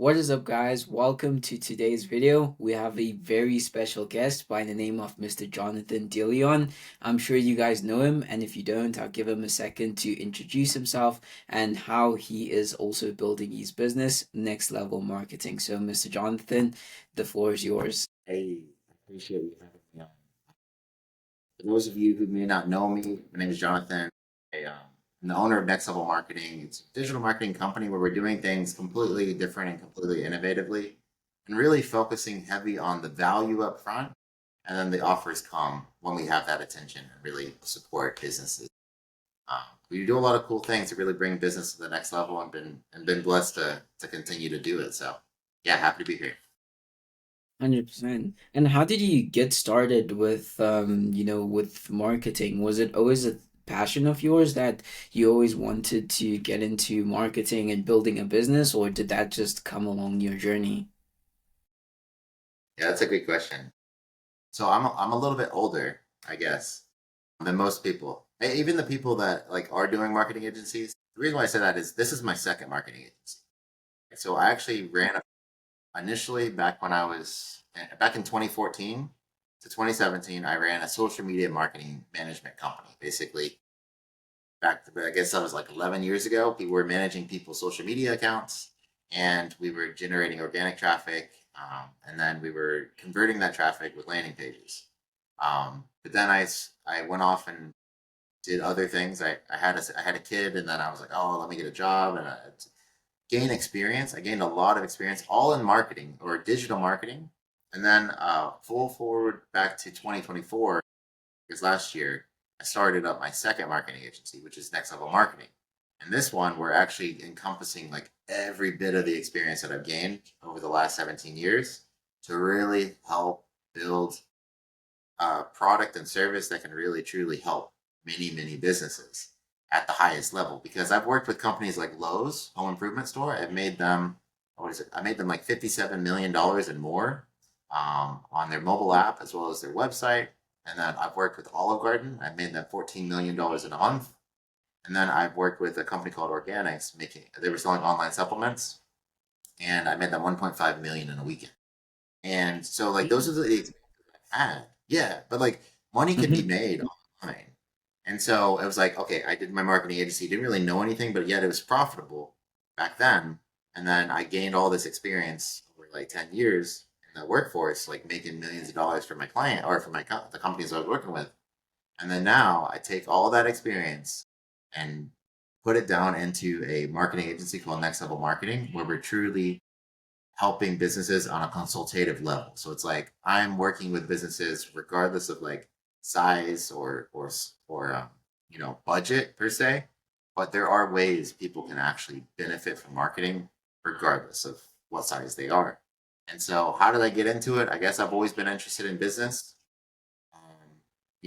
What is up, guys? Welcome to today's video. We have a very special guest by the name of Mr. Jonathan DeLeon. I'm sure you guys know him, and if you don't, I'll give him a second to introduce himself and how he is also building his business, Next Level Marketing. So, Mr. Jonathan, the floor is yours. Hey, I appreciate you having me on. For those of you who may not know me, my name is Jonathan. I'm the owner of Next Level Marketing. It's a digital marketing company where we're doing things completely different and completely innovatively, and really focusing heavy on the value up front, and then the offers come when we have that attention and really support businesses. We do a lot of cool things to really bring business to the next level, and been blessed to continue to do it. So, yeah, happy to be here. 100%. And how did you get started with with marketing? Was it always a passion of yours that you always wanted to get into marketing and building a business, or did that just come along your journey? Yeah, that's a good question. So I'm a little bit older, I guess, than most people. Even the people that like are doing marketing agencies. The reason why I say that is this is my second marketing agency. So I actually initially back when I was back in 2014 to 2017. I ran a social media marketing management company. Basically, I guess that was like 11 years ago. We were managing people's social media accounts, and we were generating organic traffic, and then we were converting that traffic with landing pages. But then I went off and did other things. I had a kid, and then I was like, oh, let me get a job and gain experience. I gained a lot of experience, all in marketing or digital marketing. And then full forward back to 2024, because last year I started up my second marketing agency, which is Next Level Marketing. And this one, we're actually encompassing like every bit of the experience that I've gained over the last 17 years to really help build a product and service that can really truly help many businesses at the highest level. Because I've worked with companies like Lowe's Home Improvement Store. I've made them, what is it? I made them like $57 million and more on their mobile app as well as their website. And then I've worked with Olive Garden. I've made them $14 million in a month. And then I've worked with a company called Organics, making they were selling online supplements, and I made them 1.5 million in a weekend. And so like those are the experiences I've had. Yeah, but like money can be Mm-hmm. made online. And so it was like, okay, I did my marketing agency, didn't really know anything, but yet it was profitable back then. And then I gained all this experience over like 10 years in the workforce, like making millions of dollars for my client or for the companies I was working with. And then now I take all that experience and put it down into a marketing agency called Next Level Marketing, where we're truly helping businesses on a consultative level. So it's like I'm working with businesses regardless of like size or budget per se, but there are ways people can actually benefit from marketing regardless of what size they are. And so, how did I get into it? I guess I've always been interested in business.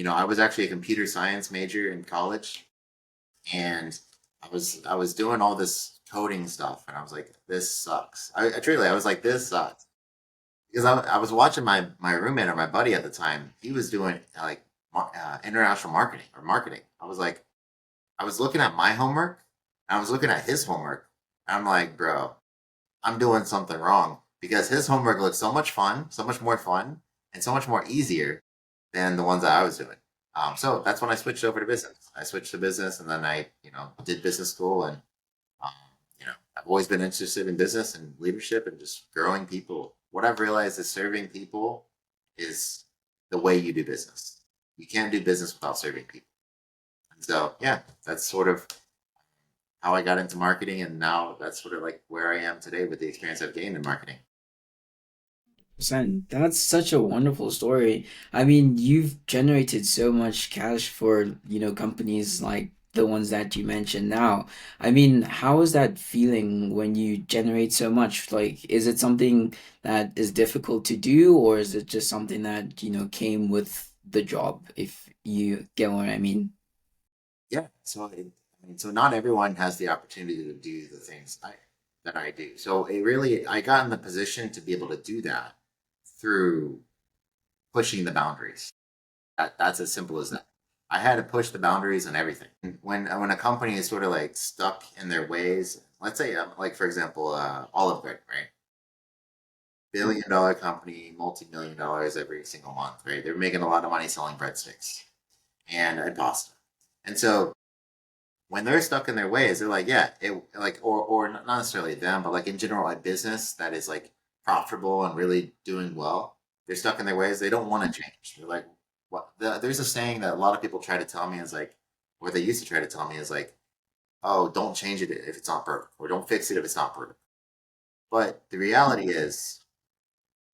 I was actually a computer science major in college, and I was doing all this coding stuff, and I was like, this sucks. I truly, I was like, this sucks because I was watching my roommate or my buddy at the time. He was doing like international marketing or marketing. I was looking at my homework, and I was looking at his homework, and I'm like, bro, I'm doing something wrong because his homework looked so much fun, so much more fun, and so much more easier than the ones that I was doing. So that's when I switched over to business. I switched to business, and then I did business school, and um, I've always been interested in business and leadership and just growing people. What I've realized is serving people is the way you do business. You can't do business without serving people. And so, yeah, that's sort of how I got into marketing, and now that's sort of like where I am today with the experience I've gained in marketing. Percent. That's such a wonderful story. I mean, you've generated so much cash for, companies like the ones that you mentioned now. I mean, how is that feeling when you generate so much? Like, is it something that is difficult to do, or is it just something that, came with the job, if you get what I mean? Yeah. So not everyone has the opportunity to do the things that I do. So I got in the position to be able to do that through pushing the boundaries. That's as simple as that. I had to push the boundaries on everything. When a company is sort of like stuck in their ways, let's say like for example, Olive Garden, right? billion-dollar company, multi-million dollars every single month, right? They're making a lot of money selling breadsticks and pasta. And so when they're stuck in their ways, they're like, yeah, it like or not necessarily them, but like in general, a business that is like profitable and really doing well, they're stuck in their ways. They don't want to change. They're like, what? There's a saying that a lot of people try to tell me is like, or they used to try to tell me is like, oh, don't change it if it's not perfect, or don't fix it if it's not perfect. But the reality is,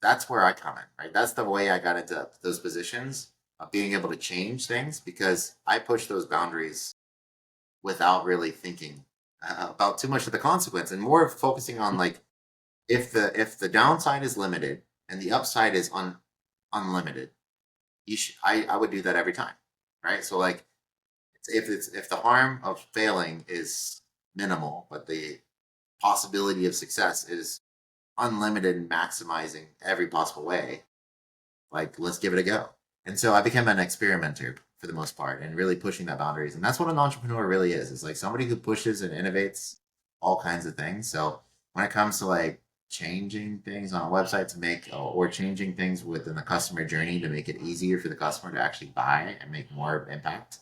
that's where I come in, right? That's the way I got into those positions of being able to change things because I push those boundaries without really thinking about too much of the consequence and more focusing on like if the downside is limited and the upside is unlimited, I would do that every time, right? So like if the harm of failing is minimal, but the possibility of success is unlimited and maximizing every possible way, like let's give it a go. And so I became an experimenter for the most part and really pushing that boundaries. And that's what an entrepreneur really is. It's like somebody who pushes and innovates all kinds of things. So when it comes to like changing things on a website to make or changing things within the customer journey to make it easier for the customer to actually buy and make more impact,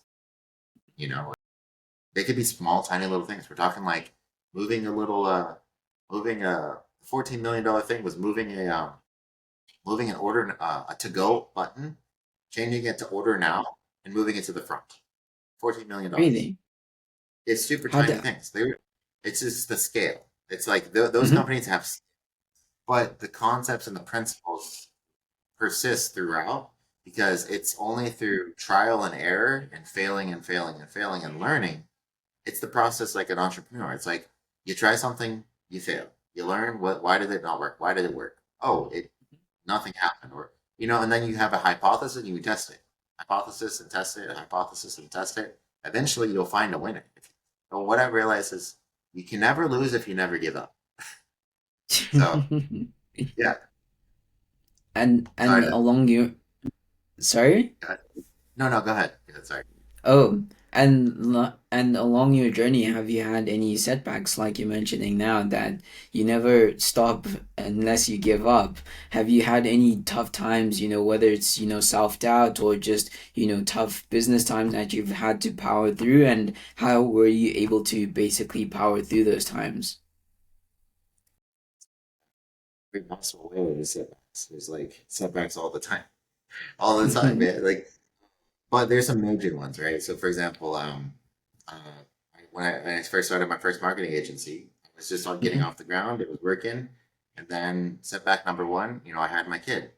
you know, they could be small, tiny little things. We're talking like moving a little, moving a $14 million thing was moving an order a to go button, changing it to order now, and moving it to the front. $14 million. Really? It's super How tiny the things. It's just the scale. It's like those Mhm. companies have, but the concepts and the principles persist throughout because it's only through trial and error and failing and failing and failing and learning. It's the process like an entrepreneur. It's like you try something, you fail. You learn why did it not work? Why did it work? Oh, it nothing happened, or and then you have a hypothesis and you test it. Hypothesis and test it, hypothesis and test it. Eventually you'll find a winner. But what I realize is you can never lose if you never give up. So yeah. and Sorry to along your sorry? no no go ahead. Sorry. Oh, and along your journey, have you had any setbacks like you're mentioning now that you never stop unless you give up? Have you had any tough times, whether it's, self-doubt or just, tough business times that you've had to power through, and how were you able to basically power through those times? Every possible way there's setbacks. There's like setbacks all the time. All the time, man. Like but there's some major ones, right? So, for example, when I first started my first marketing agency, I was just on getting off the ground. It was working, and then setback number one, I had my kid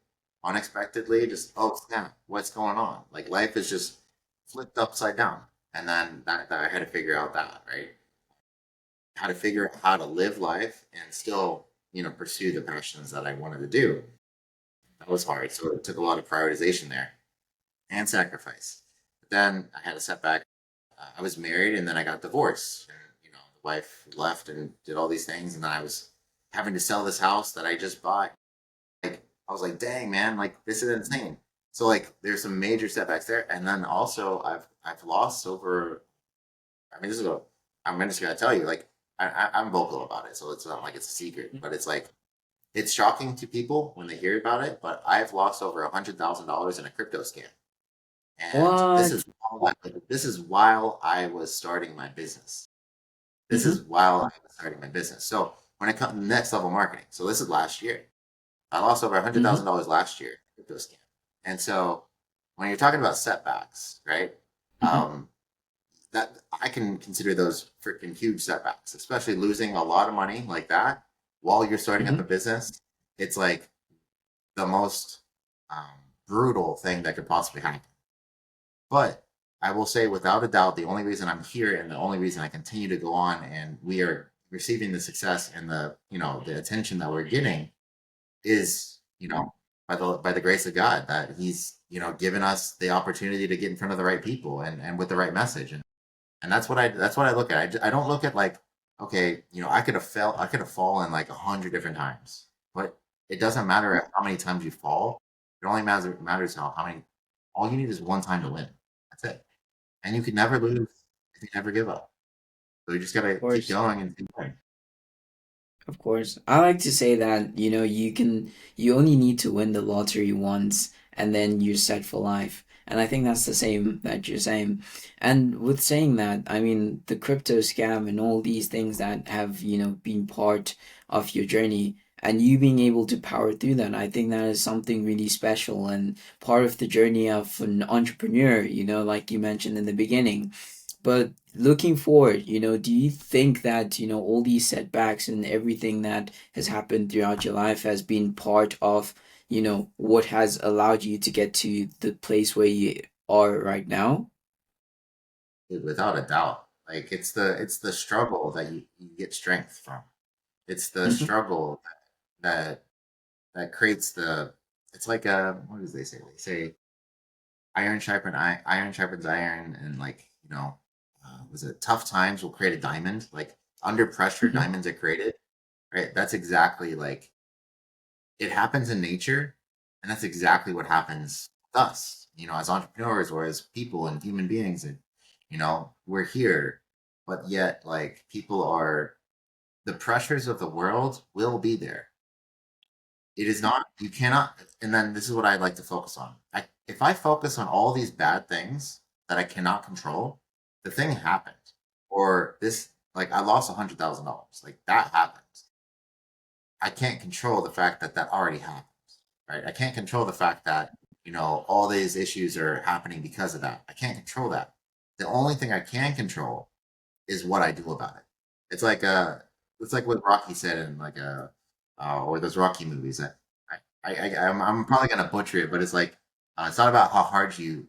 unexpectedly. Just oh snap, what's going on? Like life is just flipped upside down, and then that I had to figure out that right, how to figure out how to live life and still pursue the passions that I wanted to do. That was hard, so it took a lot of prioritization there and sacrifice. But then I had a setback. I was married and then I got divorced. And, the wife left and did all these things. And then I was having to sell this house that I just bought. Like, I was like, dang, man, like, this is insane. So, like, there's some major setbacks there. And then also, I've lost over, I mean, I'm just going to tell you, like, I'm vocal about it. So it's not like it's a secret, but it's like, it's shocking to people when they hear about it. But I've lost over $100,000 in a crypto scam. And What? this is while I was starting my business. This is Mm-hmm. while I was starting my business. So when it comes to next level marketing, so this is last year. I lost over Mm-hmm. $100,000 last year crypto scam. And so when you're talking about setbacks, right? Mm-hmm. Um, that I can consider those freaking huge setbacks, especially losing a lot of money like that while you're starting up a Mm-hmm. business. It's like the most brutal thing that could possibly happen. But I will say, without a doubt, the only reason I'm here and the only reason I continue to go on and we are receiving the success and the attention that we're getting is by the grace of God that He's given us the opportunity to get in front of the right people and with the right message and that's what I look at. I don't look at like okay I could have fallen like 100 different times, but it doesn't matter how many times you fall. It only matters how many. All you need is one time to win. That's it. And you can never lose if you never give up. So you just Of gotta keep course. going and keep going. Of course. I like to say that, you only need to win the lottery once and then you're set for life. And I think that's the same that you're saying. And with saying that, I mean, the crypto scam and all these things that have, been part of your journey and you being able to power through that, I think that is something really special and part of the journey of an entrepreneur, like you mentioned in the beginning. But looking forward, do you think that, all these setbacks and everything that has happened throughout your life has been part of, what has allowed you to get to the place where you are right now? Without a doubt. Like it's the struggle that you get strength from. It's the Hmm. struggle that that creates the. It's like what do they say? They say iron sharpens iron, and like was it tough times will create a diamond? Like under pressure, Hmm. diamonds are created. Right? That's exactly like it happens in nature, and that's exactly what happens with us. As entrepreneurs or as people and human beings, and we're here, but yet like people are the pressures of the world will be there. It is not, you cannot, and then this is what I'd like to focus on. If I focus on all these bad things that I cannot control, the thing happened. Or this, like I lost $100,000. Like that happens. I can't control the fact that that already happened, right? I can't control the fact that, all these issues are happening because of that. I can't control that. The only thing I can control is what I do about it. It's like it's like what Rocky said in like or those Rocky movies. I'm probably gonna butcher it, but it's like it's not about how hard you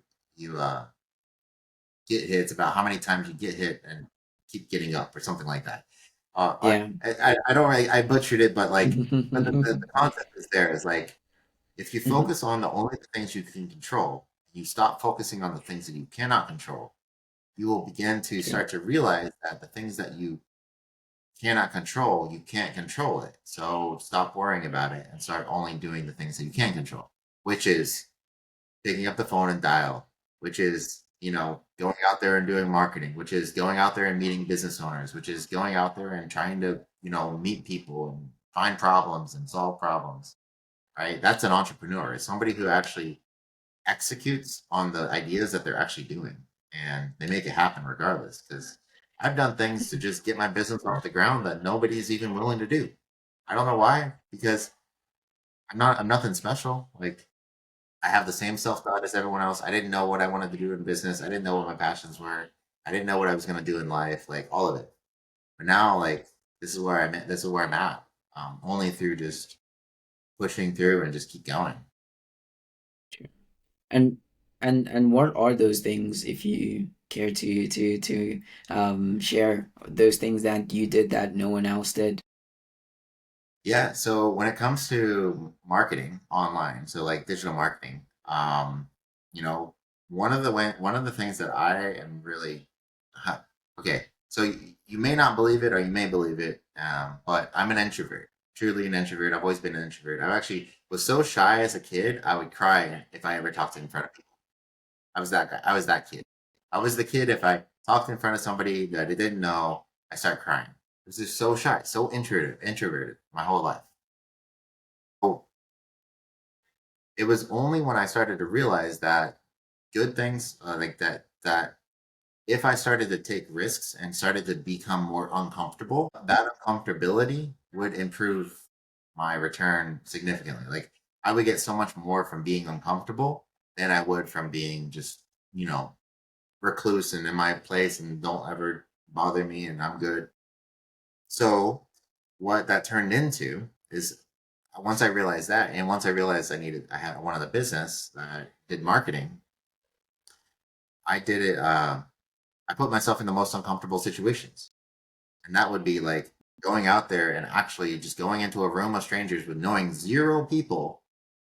get hit. It's about how many times you get hit and keep getting up, or something like that. Yeah. I don't really I butchered it, but like but the Hmm. concept is there is like if you focus on the only things you can control, you stop focusing on the things that you cannot control, you will begin to True. start to realize that the things that you cannot control, you can't control it. So stop worrying about it and start only doing the things that you can control, which is picking up the phone and dial, which is, going out there and doing marketing, which is going out there and meeting business owners, which is going out there and trying to, meet people and find problems and solve problems, right? That's an entrepreneur. It's somebody who actually executes on the ideas that they're actually doing, and they make it happen regardless. Because I've done things to just get my business off the ground that nobody's even willing to do. I don't know why, because I'm nothing special. Like I have the same self thought as everyone else. I didn't know what I wanted to do in business. I didn't know what my passions were. I didn't know what I was going to do in life, like all of it. But now, like this is where I'm at. This is where I'm at. Only through just pushing through and just keep going. True. And and what are those things if you care to share those things that you did that no one else did? Yeah, so when it comes to marketing online, so like digital marketing, you know, one of the things that I am really huh, okay, so you may not believe it or you may believe it, but I'm an introvert, truly an introvert. I've always been an introvert. I actually was so shy as a kid, I would cry if I ever talked in front of people. I was that guy. I was that kid. I was the kid if I talked in front of somebody that I didn't know, I start crying. I was just so shy, so introverted my whole life. Oh, it was only when I started to realize that good things like that if I started to take risks and started to become more uncomfortable, that uncomfortability would improve my return significantly. Like I would get so much more from being uncomfortable than I would from being just, recluse and in my place and don't ever bother me and I'm good. So what that turned into is once I realized that, and once I realized I had one of the business that did marketing, I did it. I put myself in the most uncomfortable situations, and that would be like going out there and actually just going into a room of strangers with knowing zero people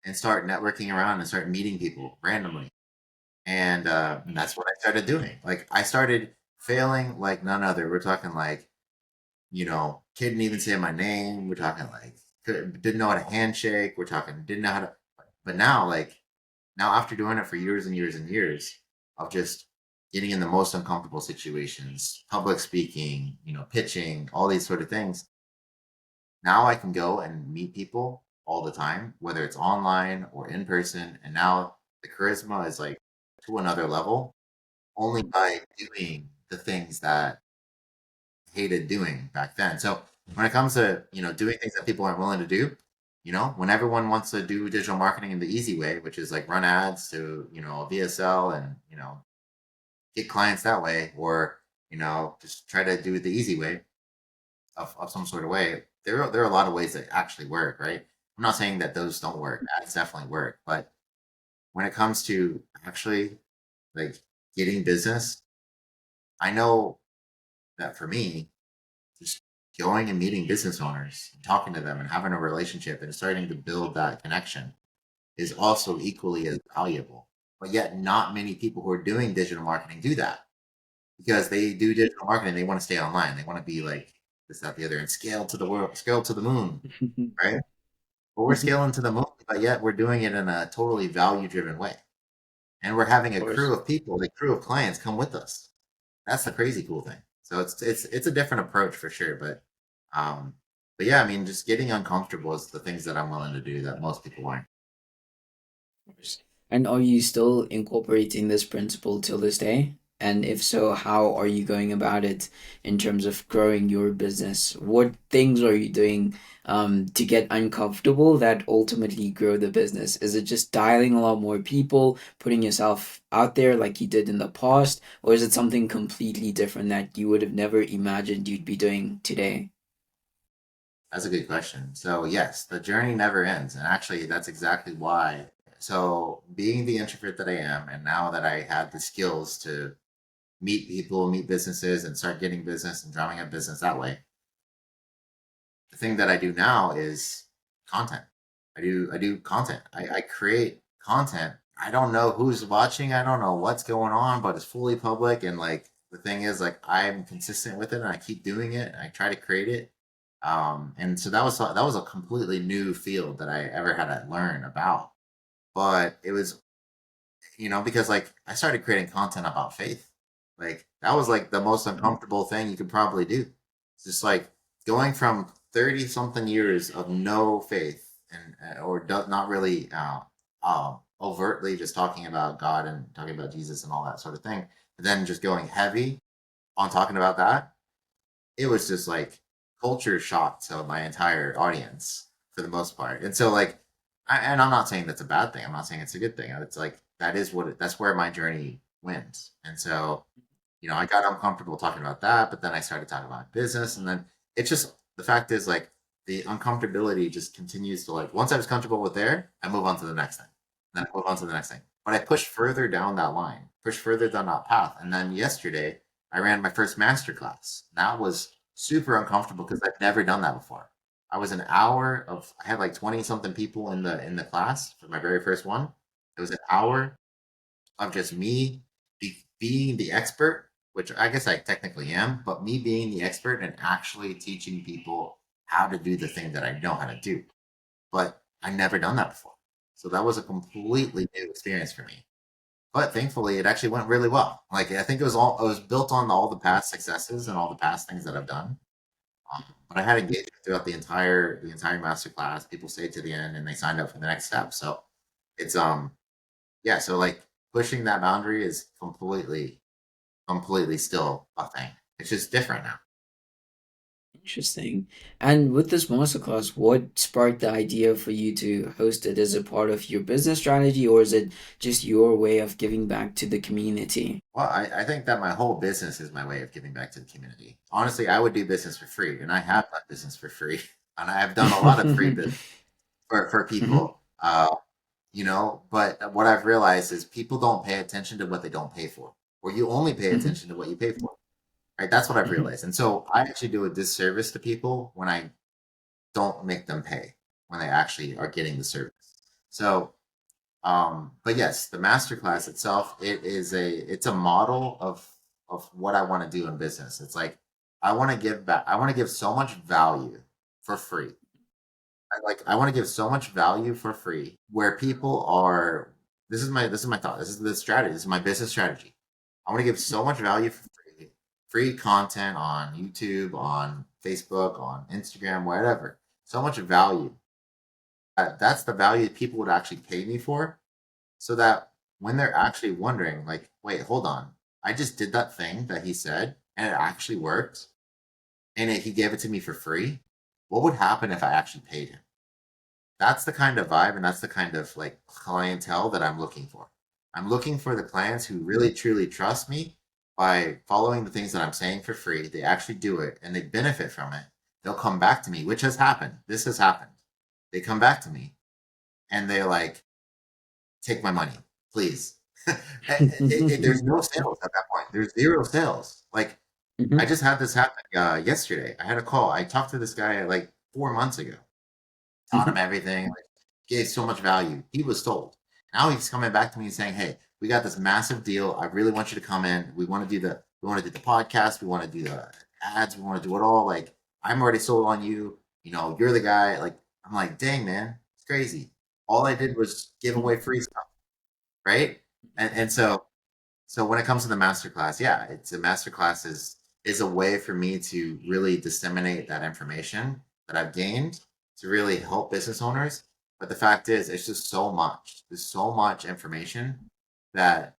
and start networking around and start meeting people randomly. And that's what I started doing. Like I started failing like none other. We're talking like couldn't even say my name. We're talking like didn't know how to handshake. We're talking didn't know how to. But now, like now, after doing it for years and years and years of just getting in the most uncomfortable situations, public speaking, pitching, all these sort of things, Now I can go and meet people all the time, whether it's online or in person. And now the charisma is like to another level only by doing the things that I hated doing back then. So when it comes to, doing things that people aren't willing to do, when everyone wants to do digital marketing in the easy way, which is like run ads to, VSL and, get clients that way, or, just try to do it the easy way of some sort of way. There are a lot of ways that actually work, right? I'm not saying that those don't work. Ads definitely work, but when it comes to actually like getting business, I know that for me, just going and meeting business owners, talking to them, and having a relationship and starting to build that connection is also equally as valuable. But yet, not many people who are doing digital marketing do that because they do digital marketing. They want to stay online. They want to be like this, that, the other, and scale to the world, scale to the moon, right? But we're Of scaling to the moon, but yet we're doing it in a totally value driven way. And we're having a crew course. of people, a crew of clients come with us. That's the crazy cool thing. So it's a different approach for sure. Um but yeah, I mean just getting uncomfortable is the things that I'm willing to do that most people aren't. Course. And are you still incorporating this principle till this day? And if so, how are you going about it in terms of growing your business? What things are you doing to get uncomfortable that ultimately grow the business? Is it just dialing a lot more people, putting yourself out there like you did in the past, or is it something completely different that you would have never imagined you'd be doing today? That's a good question. So yes, the journey never ends. And actually that's exactly why. So being the introvert that I am, and now that I had the skills to meet people, meet businesses, and start getting business and drumming up business that way, the thing that I do now is content. I do content. I create content. I don't know who's watching. I don't know what's going on, but it's fully public. And like the thing is, like I'm consistent with it, and I keep doing it. And I try to create it. And so that was a completely new field that I ever had to learn about. But it was because like I started creating content about faith. Like that was like the most uncomfortable thing you could probably do. It's just like going from 30 something years of no faith and not really overtly just talking about God and talking about Jesus and all that sort of thing, but then just going heavy on talking about that. It was just like culture shock to my entire audience for the most part. And so like and I'm not saying that's a bad thing. I'm not saying it's a good thing. It's like that's where my journey went. And so, I got uncomfortable talking about that, but then I started talking about business and then it's just the fact is like the uncomfortability just continues to like once I was comfortable with there, I move on to the next thing. Then I move on to the next thing. But I push further down that line, push further down that path. And then yesterday I ran my first master class. That was super uncomfortable because I've never done that before. I had like 20 something people in the class for my very first one. It was an hour of just me being the expert, which I guess I technically am, but me being the expert and actually teaching people how to do the thing that I know how to do. But I never done that before. So that was a completely new experience for me. But thankfully, it actually went really well. Like I think it was built on all the past successes and all the past things that I've done. But I had engagement throughout the entire master class. People stayed to the end and they signed up for the next step. So it's yeah. So like pushing that boundary is completely still a thing. It's just different now. Interesting. And with this masterclass, what sparked the idea for you to host it? Is it part of your business strategy or is it just your way of giving back to the community? Well, I think that my whole business is my way of giving back to the community. Honestly, I would do business for free, and I have done business for free, and I have done a lot of free business for Mhm, people. But what I've realized is people don't pay attention to what they don't pay for, or you only pay mhm, attention to what you pay for. Right? That's what I've mhm. realized, and so I actually do a disservice to people when I don't make them pay when they actually are getting the service. So but yes, the masterclass itself, it's a model of what I want to do in business. It's like I want to give back. I want to give so much value for free. I want to give so much value for free where people are. This is my thought. This is the strategy. This is my business strategy. I want to give so much value for free content on YouTube, on Facebook, on Instagram, whatever. so much value. That's the value that people would actually pay me for, so that when they're actually wondering, like, wait, hold on, I just did that thing that he said and it actually worked, and he gave it to me for free. What would happen if I actually paid him? That's the kind of vibe and that's the kind of like clientele that I'm looking for. I'm looking for the clients who really truly trust me by following the things that I'm saying for free. They actually do it and they benefit from it. They'll come back to me, which has happened. This has happened. They come back to me and they're like, take my money, please. There's no sales at that point. There's zero sales. Like, I Hmm. just had this happen yesterday. I had a call. I talked to this guy like 4 months ago, taught him Hmm. everything, like, gave so much value. He was sold. Now he's coming back to me and saying, "Hey, we got this massive deal. I really want you to come in. We want to do the podcast. We want to do the ads. We want to do it all. Like, I'm already sold on you. You know, you're the guy." Like, I'm like, "Dang, man, it's crazy. All I did was give away free stuff, right?" And so when it comes to the masterclass, yeah, it's a masterclass is a way for me to really disseminate that information that I've gained to really help business owners. But the fact is, it's just so much. There's so much information that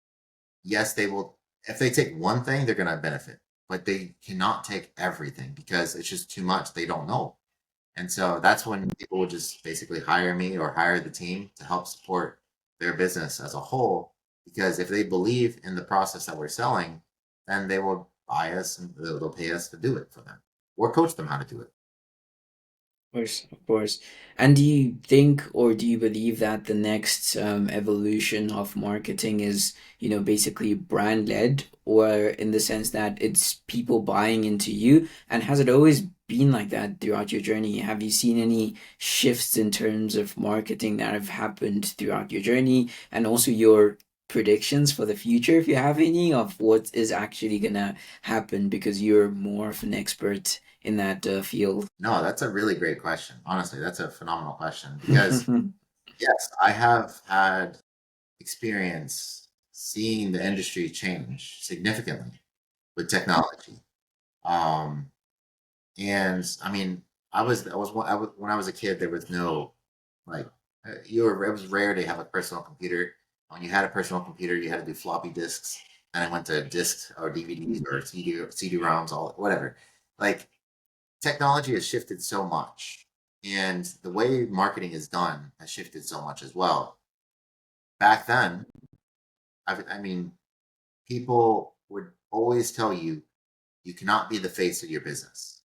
yes, they will. If they take one thing, they're going to benefit, but they cannot take everything because it's just too much. They don't know. And so that's when people would just basically hire me or hire the team to help support their business as a whole. Because if they believe in the process that we're selling, then they will buy us and they'll pay us to do it for them or coach them how to do it. Course, of course. And do you think or do you believe that the next evolution of marketing is, basically brand led, or in the sense that it's people buying into you? And has it always been like that throughout your journey? Have you seen any shifts in terms of marketing that have happened throughout your journey, and also your predictions for the future, if you have any, of what is actually gonna happen because you're more of an expert in that field? No, that's a really great question. Honestly, that's a phenomenal question because yes, I have had experience seeing the industry change significantly with technology. Um, And I mean, when I was a kid, there was no like it was rare to have a personal computer. When you had a personal computer, you had to do floppy disks, and I went to discs or DVDs or CD-ROMs, all whatever. Like technology has shifted so much, and the way marketing is done has shifted so much as well. Back then, I mean, people would always tell you you cannot be the face of your business.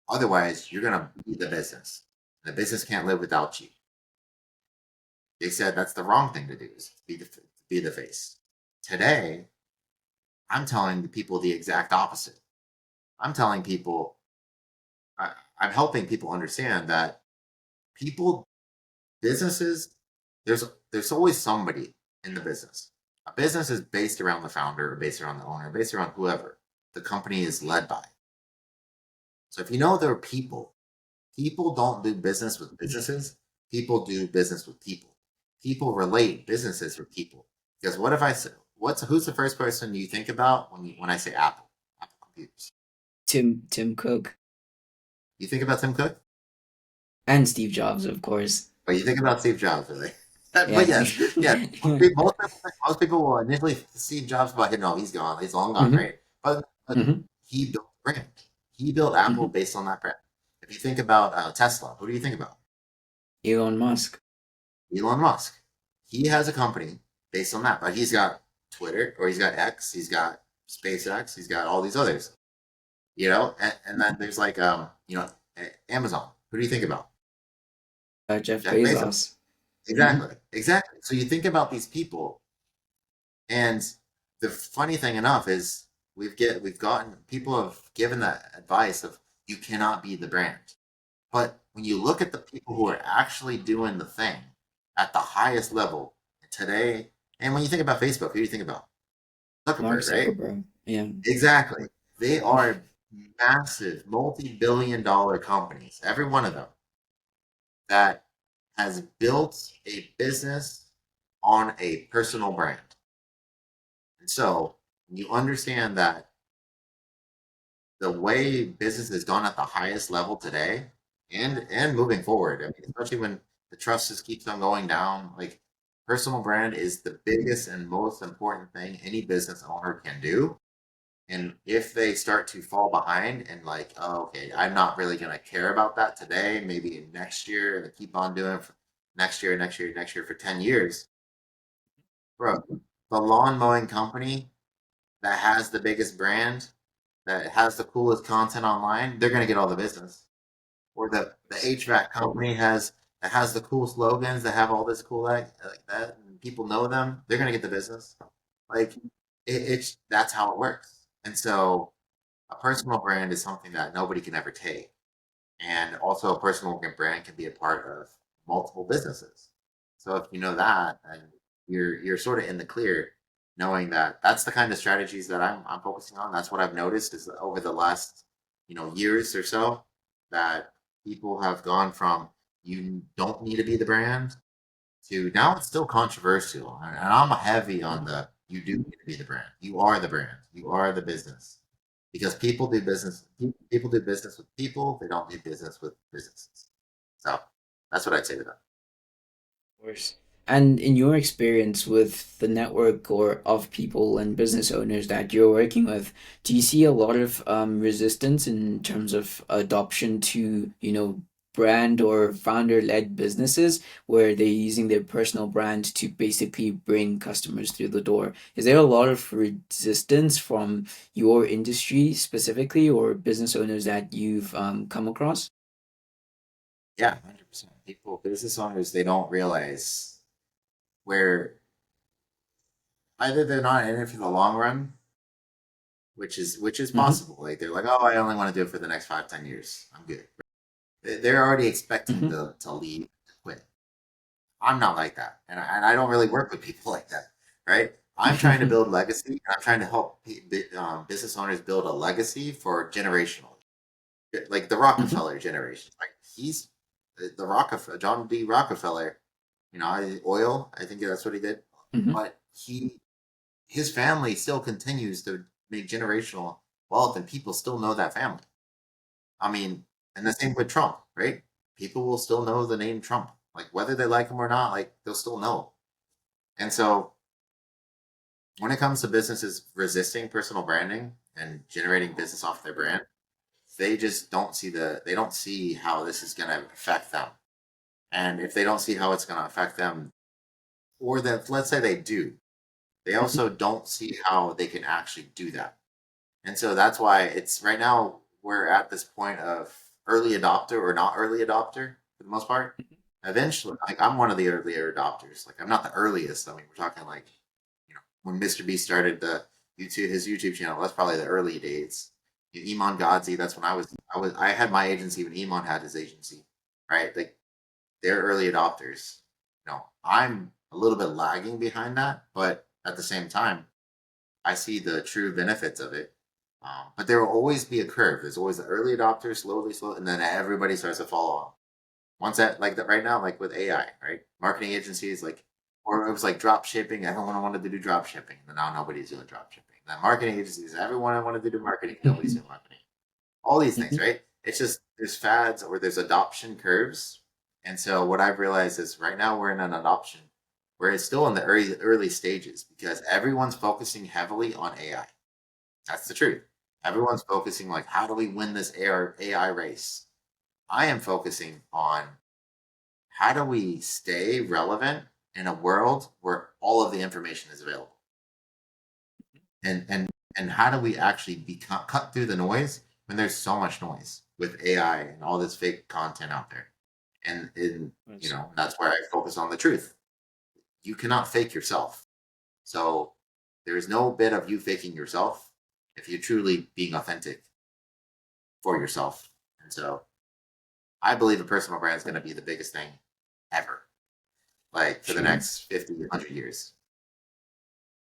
Otherwise, you're gonna be the business. The business can't live without you. They said that's the wrong thing to do is be the face. Today, I'm telling the people the exact opposite. I'm telling people I'm helping people understand that people businesses there's there's always somebody in the business. A business is based around the founder or based around the owner, based around whoever the company is led by. So if you know there are people, people don't do business with businesses. People do business with people. People relate businesses with people. Because what if I say, who's the first person you think about when I say Apple? Apple computers. Tim Cook You think about Tim Cook, and Steve Jobs, of course. but you think about Steve Jobs, really. But Yes. yes, yes. Most people will initially Steve Jobs, but no, he's gone. He's long gone, Hmm. right? But Hmm. he built a brand. He built Apple Hmm. based on that brand. If you think about Tesla, who do you think about? Elon Musk. Elon Musk. He has a company based on that, but he's got Twitter or he's got X, he's got SpaceX, he's got all these others, and then there's like Amazon. Who do you think about? Jeff Jeff Bezos. Bezos. Hmm. Exactly, exactly. So you think about these people, and the funny thing enough is we've gotten people have given that advice of you cannot be the brand. But when you look at the people who are actually doing the thing at the highest level today, and when you think about Facebook, who do you think about? Mark Zuckerberg, right? Zuckerberg. Yeah. Exactly. They are massive, multi-billion dollar companies, every one of them, that has built a business on a personal brand. And so when you understand that the way business is done at the highest level today and moving forward. I mean, especially when the trust just keeps on going down. Like personal brand is the biggest and most important thing any business owner can do. And if they start to fall behind and like, oh, okay, I'm not really gonna care about that today, maybe next year, and they keep on doing it for next year, next year, next year for 10 years, bro. The lawn mowing company that has the biggest brand, that has the coolest content online, they're gonna get all the business. Or the HVAC company has that has the cool slogans that have all this cool like that, and people know them, they're gonna get the business. Like it's that's how it works. And so a personal brand is something that nobody can ever take. And also a personal brand can be a part of multiple businesses. So if you know that, then you're sort of in the clear, knowing that that's the kind of strategies that I'm focusing on. That's what I've noticed is that over the last years or so that people have gone from you don't need to be the brand to now it's still controversial. And I'm heavy on the you do need to be the brand. You are the brand. You are the business. Because people do business with people, they don't do business with businesses. So that's what I'd say to that. Course. And in your experience with the network or of people and business owners that you're working with, do you see a lot of resistance in terms of adoption to, brand or founder-led businesses where they're using their personal brand to basically bring customers through the door? Is there a lot of resistance from your industry specifically or business owners that you've come across? Yeah, 100%. People, business owners, they don't realize where either they're not in it for the long run, which is Mm-hmm. possible. Like they're like, oh, I only want to do it for the next 5, 10 years. I'm good. They're already expecting Mm-hmm. to leave, to quit. I'm not like that, and I don't really work with people like that, right? I'm trying to build legacy. And I'm trying to help business owners build a legacy for generational, like the Mm-hmm. Rockefeller generation. Like he's the Rockefeller, John D. Rockefeller. Oil. I think that's what he did. Mm-hmm. But his family still continues to make generational wealth, and people still know that family. I mean, and the same with Trump, right? People will still know the name Trump, like whether they like him or not, like they'll still know. And so when it comes to businesses resisting personal branding and generating business off their brand, they just they don't see how this is going to affect them. And if they don't see how it's going to affect them, or that let's say they do, they also don't see how they can actually do that. And so that's why it's right now we're at this point of early adopter or not early adopter for the most part. Eventually, like I'm one of the earlier adopters. Like I'm not the earliest. I mean, we're talking like, when Mr. B started his YouTube channel. That's probably the early days. Iman Godzi. That's when I had my agency when Iman had his agency, right? Like they're early adopters. I'm a little bit lagging behind that, but at the same time, I see the true benefits of it. But there will always be a curve. There's always the early adopters, slowly, slowly, and then everybody starts to follow on. Once that, like that right now, like with AI, right? Marketing agencies, like, or it was like drop shipping. Everyone wanted to do drop shipping, and now nobody's doing drop shipping. Then marketing agencies, everyone wanted to do marketing, nobody's Mm-hmm. doing marketing. All these things, Mm-hmm. right? It's just there's fads or there's adoption curves. And so what I've realized is right now we're in an adoption where it's still in the early stages because everyone's focusing heavily on AI. That's the truth. Everyone's focusing like, how do we win this AI race? I am focusing on how do we stay relevant in a world where all of the information is available, and how do we actually cut through the noise when there's so much noise with AI and all this fake content out there, and Nice. that's where I focus on the truth. You cannot fake yourself, so there is no bit of you faking yourself if you're truly being authentic for yourself. And so I believe a personal brand is going to be the biggest thing ever, like for the True. next 50, 100 years.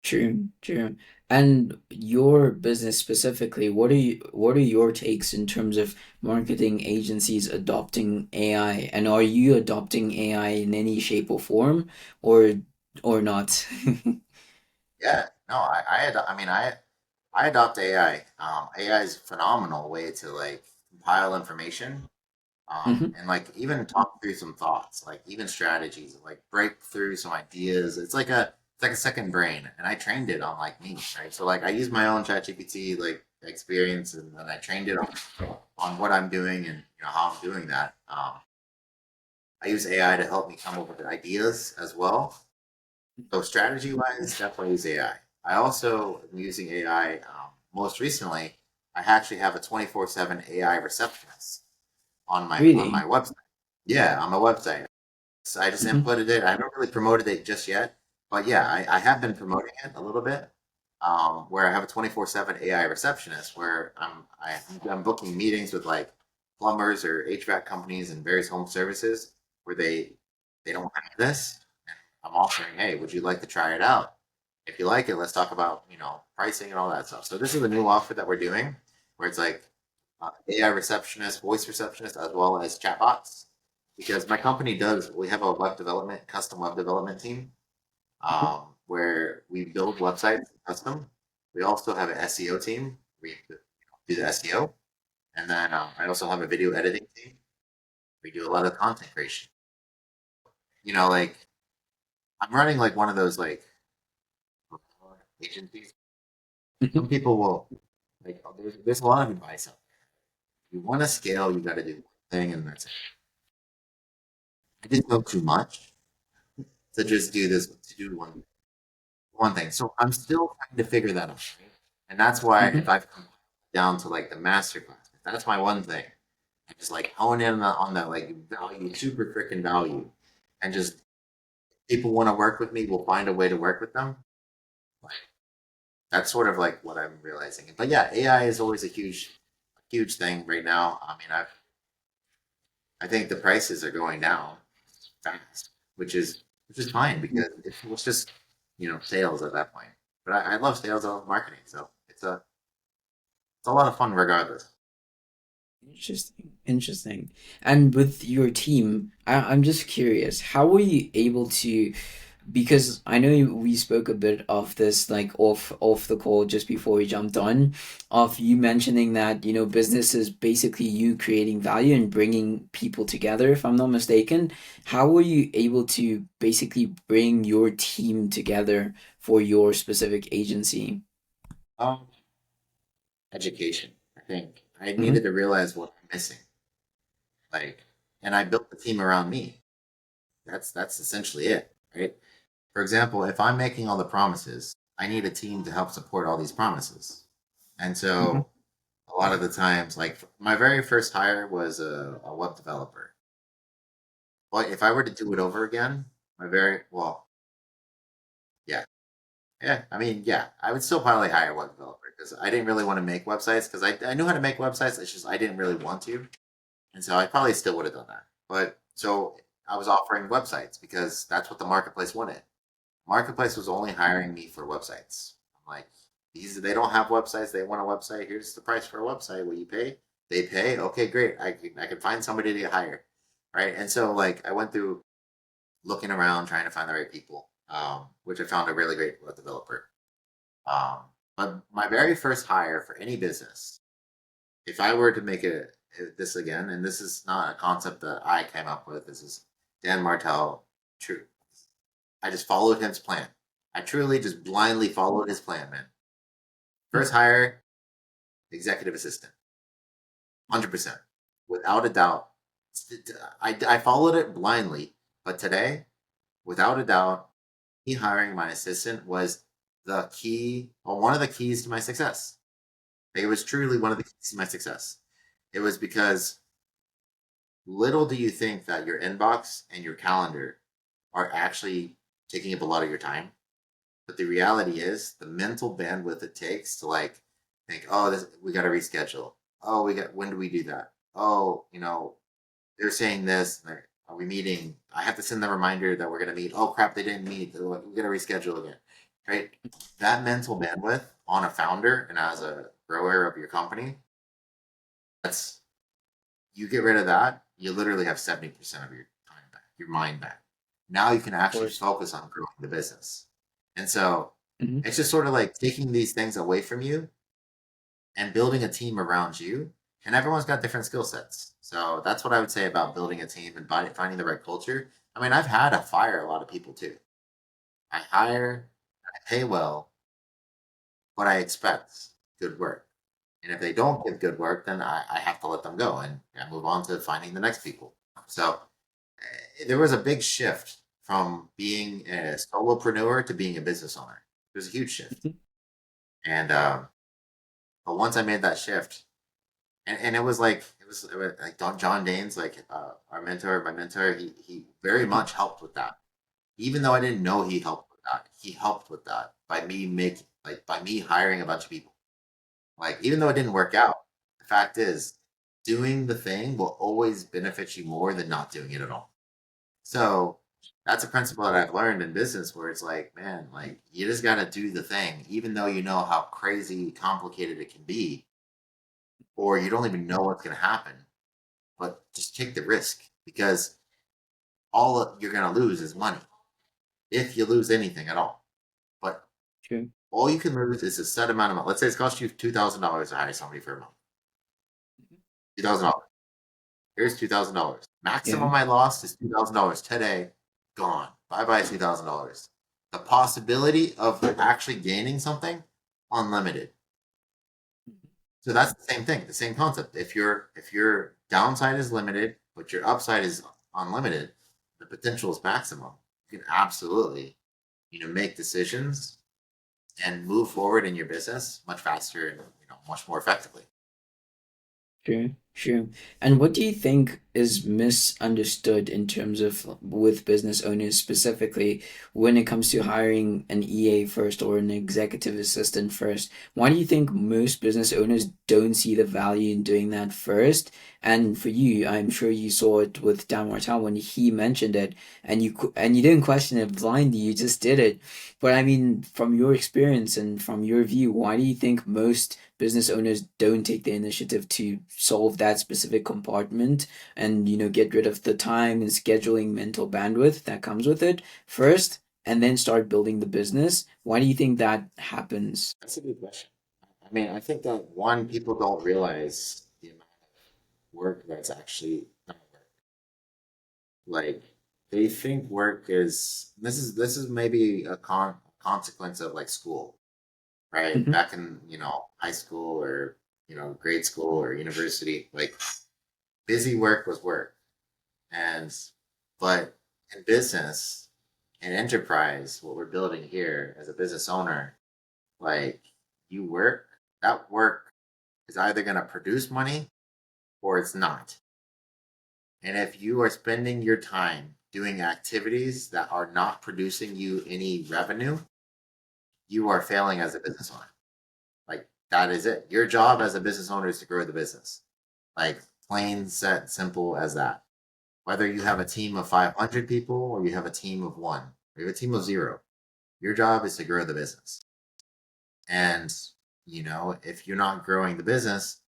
True, true. And your business specifically, what are your takes in terms of marketing agencies adopting AI? And are you adopting AI in any shape or form or not? Yeah, no, I mean, I adopt AI. AI is a phenomenal way to like compile information. Hmm. and like even talk through some thoughts, like even strategies, like break through some ideas. It's like a second brain, and I trained it on like me, right? So like I use my own ChatGPT like experience, and then I trained it on what I'm doing and how I'm doing that. I use AI to help me come up with ideas as well. So strategy wise, definitely use AI. I also am using AI. Most recently, I actually have a 24/7 AI receptionist on my Really? website. Yeah, on my website. So I just Hmm. inputted it. I haven't really promoted it just yet, but yeah, I have been promoting it a little bit. Where I have a 24/7 AI receptionist, where I'm booking meetings with like plumbers or HVAC companies and various home services where they don't have this. And I'm offering, hey, would you like to try it out? If you like it, let's talk about pricing and all that stuff. So this is a new offer that we're doing, where it's like AI receptionist, voice receptionist, as well as chatbots. Because my company does, we have a web development, custom web development team, where we build websites custom. We also have an SEO team. We do the SEO, and then I also have a video editing team. We do a lot of content creation. Like I'm running like one of those like agencies. Some people will like. There's a lot of advice out there. You want to scale, you got to do one thing, and that's it. I just know too much to just do this to do one thing. So I'm still trying to figure that out. Right? And that's why if Hmm. I've come down to like the master class, that's my one thing. I just like hone in on that like value, super freaking value. And just people want to work with me, we'll find a way to work with them. Like, that's sort of like what I'm realizing. But yeah, AI is always a huge thing right now. I mean, I think the prices are going down fast, which is fine because it's just sales at that point. But I love sales, I love marketing, so it's a lot of fun regardless. Interesting, interesting. And with your team, I'm just curious, how were you able to, because I know we spoke a bit of this like off the call just before we jumped on, of you mentioning that, business is basically you creating value and bringing people together, if I'm not mistaken. How were you able to basically bring your team together for your specific agency? Um, Education. I think I needed Hmm. to realize what I'm missing, like, and I built the team around me. That's essentially it, right? For example, if I'm making all the promises, I need a team to help support all these promises. And Hmm. so a lot of the times, like my very first hire was a web developer. But if I were to do it over again, yeah, yeah, I mean, yeah, I would still probably hire a web developer because I didn't really want to make websites because I knew how to make websites. It's just I didn't really want to. And so I probably still would have done that. But so I was offering websites because that's what the marketplace wanted. Marketplace was only hiring me for websites. I'm like, they don't have websites. They want a website. Here's the price for a website. Will you pay? They pay. Okay, great. I can find somebody to hire, right? And so like I went through looking around trying to find the right people, which I found a really great web developer. Um, but my very first hire for any business, if I were to make this again, and this is not a concept that I came up with, this is Dan Martell. True. I just followed his plan. I truly just blindly followed his plan, man. First hire, executive assistant, 100%, without a doubt. I followed it blindly, but today, without a doubt, me hiring my assistant was the key, or one of the keys to my success. It was truly one of the keys to my success. It was because little do you think that your inbox and your calendar are actually taking up a lot of your time. But the reality is the mental bandwidth it takes to like think, oh, we got to reschedule. Oh, when do we do that? Oh, they're saying this. Are we meeting? I have to send them a reminder that we're going to meet. Oh, crap, they didn't meet. We got to reschedule again. Right? That mental bandwidth on a founder and as a grower of your company, that's you get rid of that, you literally have 70% of your time back, your mind back. Now you can Of actually course. focus on growing the business. And so Hmm. it's just sort of like taking these things away from you and building a team around you. and everyone's got different skill sets. So that's what I would say about building a team and finding the right culture. I mean, I've had to fire a lot of people too. I hire, I pay well, but I expect good work. And if they don't give good work, then I have to let them go and I move on to finding the next people. So there was a big shift from being a solopreneur to being a business owner. It was a huge shift. Mhm. And but once I made that shift, and it was like John Danes, like our mentor, my mentor, he very much helped with that. Even though I didn't know he helped with that, he helped with that by me hiring a bunch of people. Like even though it didn't work out, the fact is, doing the thing will always benefit you more than not doing it at all. So that's a principle that I've learned in business where it's like, man, like you just got to do the thing, even though you know how crazy complicated it can be, or you don't even know what's going to happen, but just take the risk because you're going to lose is money if you lose anything at all. But True. all you can lose is a set amount of money. Let's say it's cost you $2,000 to hire somebody for a month. $2,000. Here's $2,000. Yeah. Maximum I lost is $2,000 today. Gone. Bye bye $2,000. The possibility of actually gaining something, unlimited. So that's the same thing, the same concept. If your downside is limited, but your upside is unlimited, the potential is maximum. You can absolutely, make decisions and move forward in your business much faster and much more effectively. Sure, sure. And what do you think is misunderstood in terms of with business owners specifically when it comes to hiring an EA first or an executive assistant first? Why do you think most business owners don't see the value in doing that first? And for you, I'm sure you saw it with Dan Martel when he mentioned it, and you didn't question it blindly, you just did it. But I mean, from your experience and from your view, why do you think most business owners don't take the initiative to solve that specific compartment and get rid of the time and scheduling mental bandwidth that comes with it first and then start building the business? Why do you think that happens? That's a good question. I mean, I think that one, people don't realize the amount of work that's actually not work. Like they think work is this is maybe a consequence of like school, right? Hmm. Back in, high school or, grade school or university, like busy work was work. And but in business and enterprise, what we're building here as a business owner, like you work, that work is either going to produce money or it's not. And if you are spending your time doing activities that are not producing you any revenue, you are failing as a business owner. Like that is it. Your job as a business owner is to grow the business. Like plain set simple as that. Whether you have a team of 500 people or you have a team of one, or you have a team of zero, your job is to grow the business. And if you're not growing the business,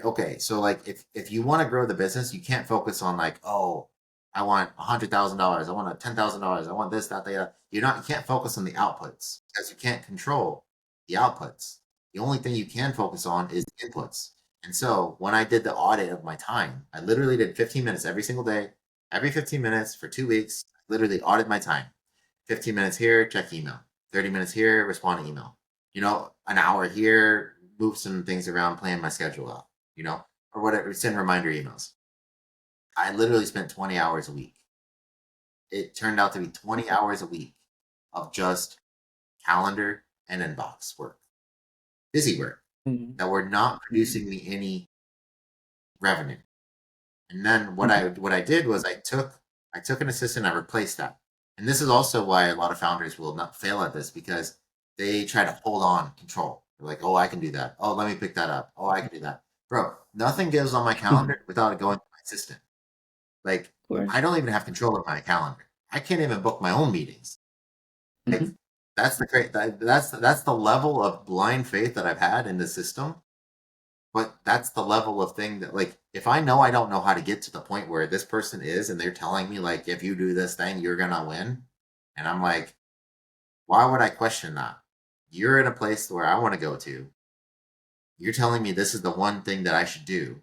okay, so like if you want to grow the business, you can't focus on like, oh, I want $100,000, I want $10,000, I want this, that, that. You can't focus on the outputs because you can't control the outputs. The only thing you can focus on is the inputs. And so when I did the audit of my time, I literally did 15 minutes every single day, every 15 minutes for 2 weeks, literally audit my time. 15 minutes here, check email. 30 minutes here, respond to email. An hour here, move some things around, plan my schedule out, or whatever, send reminder emails. I literally spent 20 hours a week. It turned out to be 20 hours a week of just calendar and inbox work, busy work Hmm. that were not producing me any revenue. And then what I Hmm. what I did was I took an assistant, I replaced that. And this is also why a lot of founders will not fail at this because they try to hold on control. They're like, oh, I can do that. Oh, let me pick that up. Oh, I can do that. Bro, nothing goes on my Of calendar without it going to my assistant. Like, I course. don't even have control of my calendar. I can't even book my own meetings. Like, Hmm. that's the level of blind faith that I've had in the system, but that's the level of thing that like if I know I don't know how to get to the point where this person is and they're telling me like if you do this thing you're gonna win, and I'm like, why would I question that? You're in a place where I want to go to. you're telling me this is the one thing that I should do.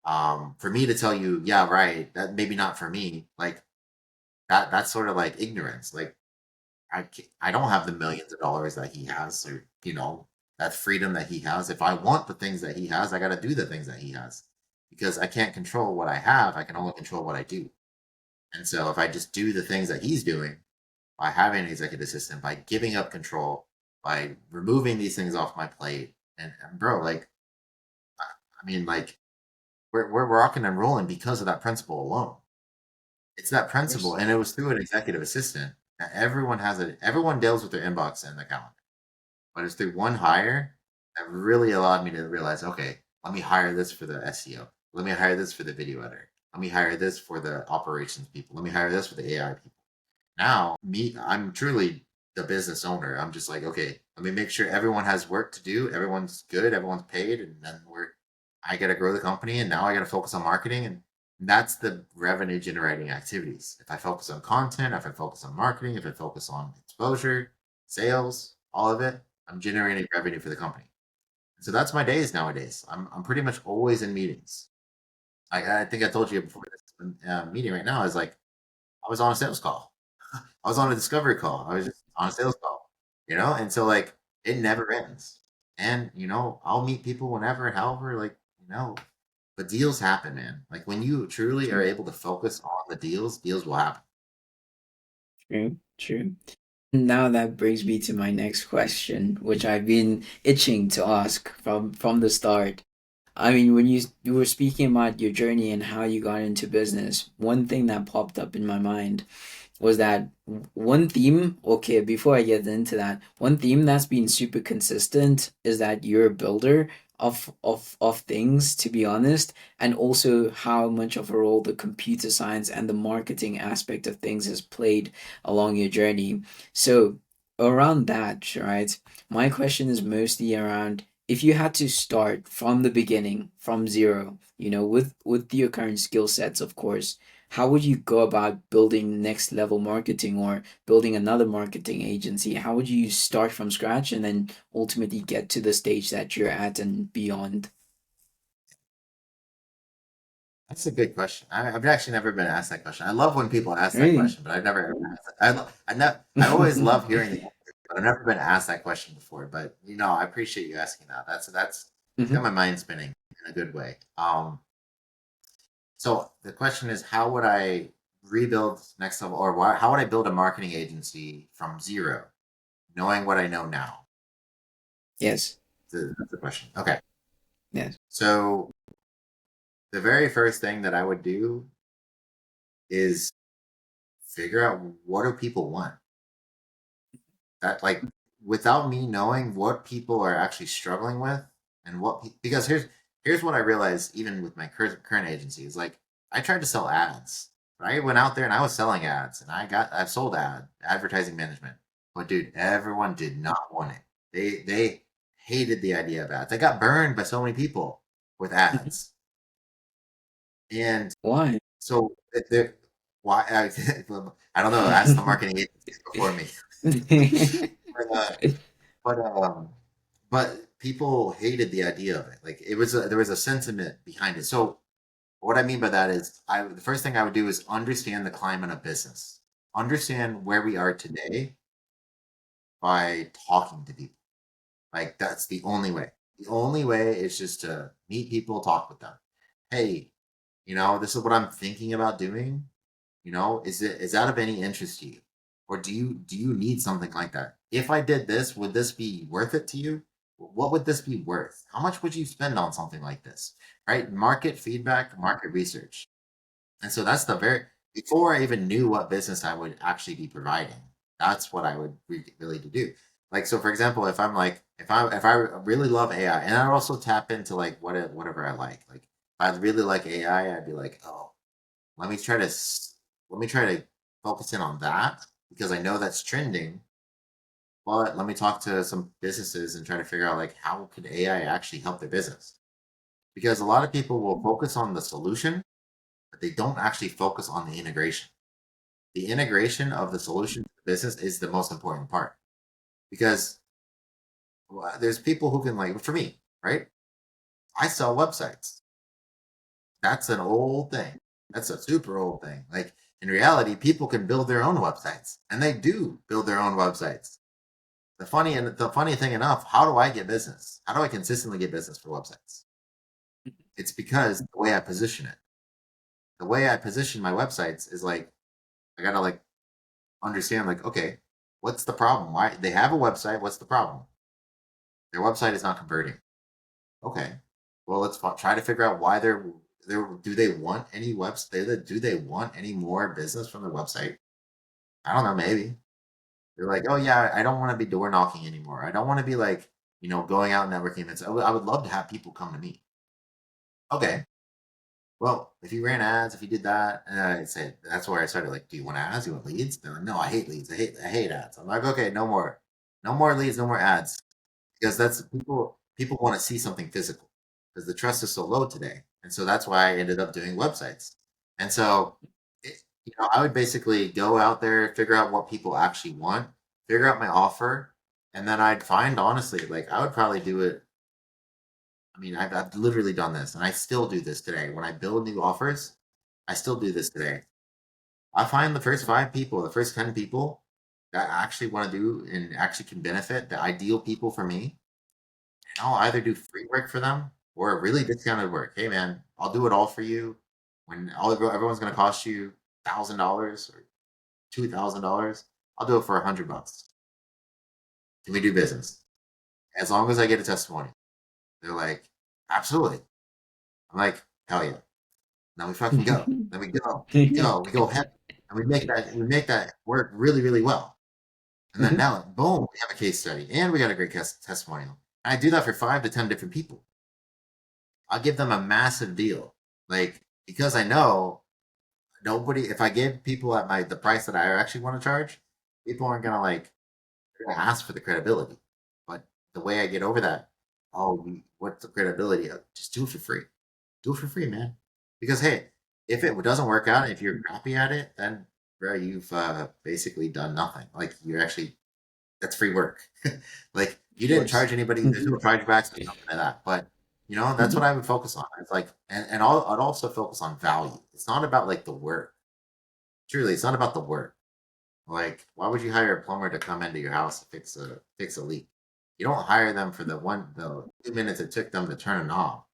For me to tell you, yeah, right, that maybe not for me, like that's sort of like ignorance. Like I don't have the millions of dollars that he has, or that freedom that he has. If I want the things that he has, I got to do the things that he has, because I can't control what I have. I can only control what I do. And so if I just do the things that he's doing by having an executive assistant, by giving up control, by removing these things off my plate, and bro, like I mean, like we're rocking and rolling because of that principle alone. It's that Of principle, course. and it was through an executive assistant. That everyone has it. Everyone deals with their inbox and their calendar, but it's through one hire that really allowed me to realize, okay, let me hire this for the SEO. Let me hire this for the video editor. Let me hire this for the operations people. Let me hire this for the AI people. Now, I'm truly the business owner. I'm just like, okay, let me make sure everyone has work to do, everyone's good, everyone's paid, and then I got to grow the company, and now I got to focus on marketing, and that's the revenue generating activities. If I focus on content, if I focus on marketing, if I focus on exposure, sales, all of it, I'm generating revenue for the company. So that's my days nowadays. I'm pretty much always in meetings. I think I told you before this meeting right now is like I was on a sales call. I was on a discovery call. I was just on a sales call, and so like it never ends. And I'll meet people whenever and however, like, but deals happen, man. Like when you truly are True, able to focus on the deals, deals will happen. true, true. Now that brings me to my next question, which I've been itching to ask from the start. I mean, when you were speaking about your journey and how you got into business, one thing that popped up in my mind was that one theme, okay, before I get into that, one theme that's been super consistent is that you're a builder of things, to be honest, and also how much of a role the computer science and the marketing aspect of things has played along your journey. So around that, right, my question is mostly around if you had to start from the beginning, from zero, with your current skill sets, of course, how would you go about building next level marketing or building another marketing agency? How would you start from scratch and then ultimately get to the stage that you're at and beyond? That's a good question. I've actually never been asked that question. I love when people ask that Really? question, but I've never ever asked it. I always love hearing the answer, but I've never been asked that question before. But I appreciate you asking that. That's it's got Hmm. my mind spinning in a good way. So the question is, how would I rebuild next level, or how would I build a marketing agency from zero, knowing what I know now? Yes. That's the question. Okay. Yes. So the very first thing that I would do is figure out, what do people want? That, like, without me knowing what people are actually struggling with, and because here's what I realized, even with my current agency, is like I tried to sell ads. I went out there and I was selling ads, and I've sold advertising management. But dude, everyone did not want it. They hated the idea of ads. I got burned by so many people with Mhm. ads. And Why? so why I don't know, ask the marketing agencies before me. But, but people hated the idea of it. Like there was a sentiment behind it. So what I mean by that is, the first thing I would do is understand the climate of business, understand where we are today by talking to people. Like that's the only way. The only way is just to meet people, talk with them. Hey, this is what I'm thinking about doing. Is that of any interest to you? Or do you need something like that? If I did this, would this be worth it to you? What would this be worth? How much would you spend on something like this? Right? Market feedback, market research. And so that's the very before I even knew what business I would actually be providing. That's what I would really to do. Like, so for example, if I'm like if I really love AI, and I also tap into like whatever I like. Like if I really like AI, I'd be like, oh, let me try to let me try to focus in on that, because I know that's trending. But let me talk to some businesses and try to figure out, like, how could AI actually help their business? Because a lot of people will focus on the solution, but they don't actually focus on the integration. The integration of the solution to the business is the most important part, because there's people who can, like, for me. right? I sell websites. That's an old thing. That's a super old thing. Like in reality, people can build their own websites, and they do build their own websites. The funny thing enough, how do I get business? How do I consistently get business for websites? It's because the way I position it. The way I position my websites is like I gotta like understand like, okay, what's the problem? Why they have a website? What's the problem? Their website is not converting. Okay, well try to figure out why they're do they want any website? Do they want any more business from their website? I don't know. Maybe they're like, oh yeah, I don't want to be door knocking anymore. I don't want to be like going out networking events. I would love to have people come to me. Okay, well, if you ran ads, if you did that, and I said that's where I started. Like, do you want ads? Do you want leads? They're like, no, I hate leads. I hate ads. I'm like, okay, no more, no more leads, no more ads, because that's people want to see something physical because the trust is so low today, and so that's why I ended up doing websites. And so, I would basically go out there, figure out what people actually want, figure out my offer, and then I'd find honestly, like I would probably do it. I mean, I've literally done this, and I still do this today. When I build new offers, I still do this today. I find the first 5 people, the first 10 people that actually want to do and actually can benefit, the ideal people for me, and I'll either do free work for them or really discounted work. Hey, man, I'll do it all for you. When everyone's going to cost you $1,000 or $2,000, I'll do it for $100. Can we do business? As long as I get a testimony. They're like, absolutely. I'm like, hell yeah. Now we fucking go. Then we go heavy, and we make that work really, really well. And then now, boom, we have a case study, and we got a great testimonial. And I do that for 5 to 10 different people. I'll give them a massive deal, like because I know nobody. If I give people at the price that I actually want to charge, people aren't gonna like they're gonna ask for the credibility. But the way I get over that, oh, what's the credibility of? Just do it for free. Do it for free, man. Because hey, if it doesn't work out, if you're crappy at it, then bro, you've basically done nothing. Like you're actually that's free work. Like you Of didn't course. charge anybody. There's no chargebacks or something like that. But that's what Mhm. I would focus on. It's like, and I'd also focus on value. It's not about like the work. Truly, it's not about the work. Like, why would you hire a plumber to come into your house to fix a leak? You don't hire them for the 2 minutes it took them to turn a knob.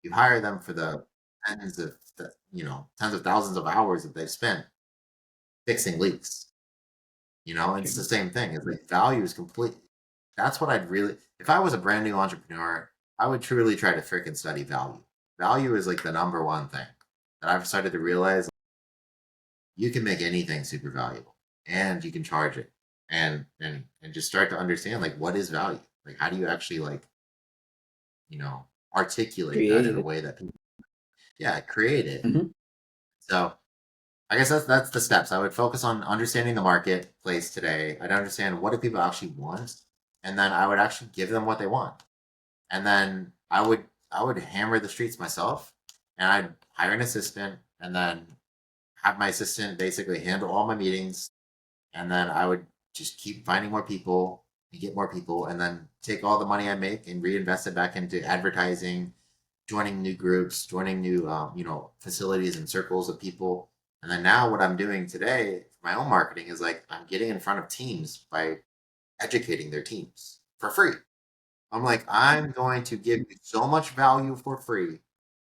You hire them for the tens of thousands of hours that they've spent fixing leaks. It's the True. same thing. It's like value is complete. That's what I'd really, if I was a brand new entrepreneur, I would truly try to freaking study value. Value is like the number one thing that I've started to realize you can make anything super valuable and you can charge it and just start to understand like what is value? Like how do you actually like, you know, articulate that in a Creative. way that people, yeah, create it. Mhm. So I guess that's the steps. I would focus on understanding the marketplace today. I'd understand what do people actually want, and then I would actually give them what they want. And then I would hammer the streets myself, and I'd hire an assistant, and then have my assistant basically handle all my meetings, and then I would just keep finding more people and get more people, and then take all the money I make and reinvest it back into advertising, joining new groups, joining new facilities and circles of people. And then now what I'm doing today for my own marketing is like I'm getting in front of teams by educating their teams for free. I'm like, I'm going to give you so much value for free,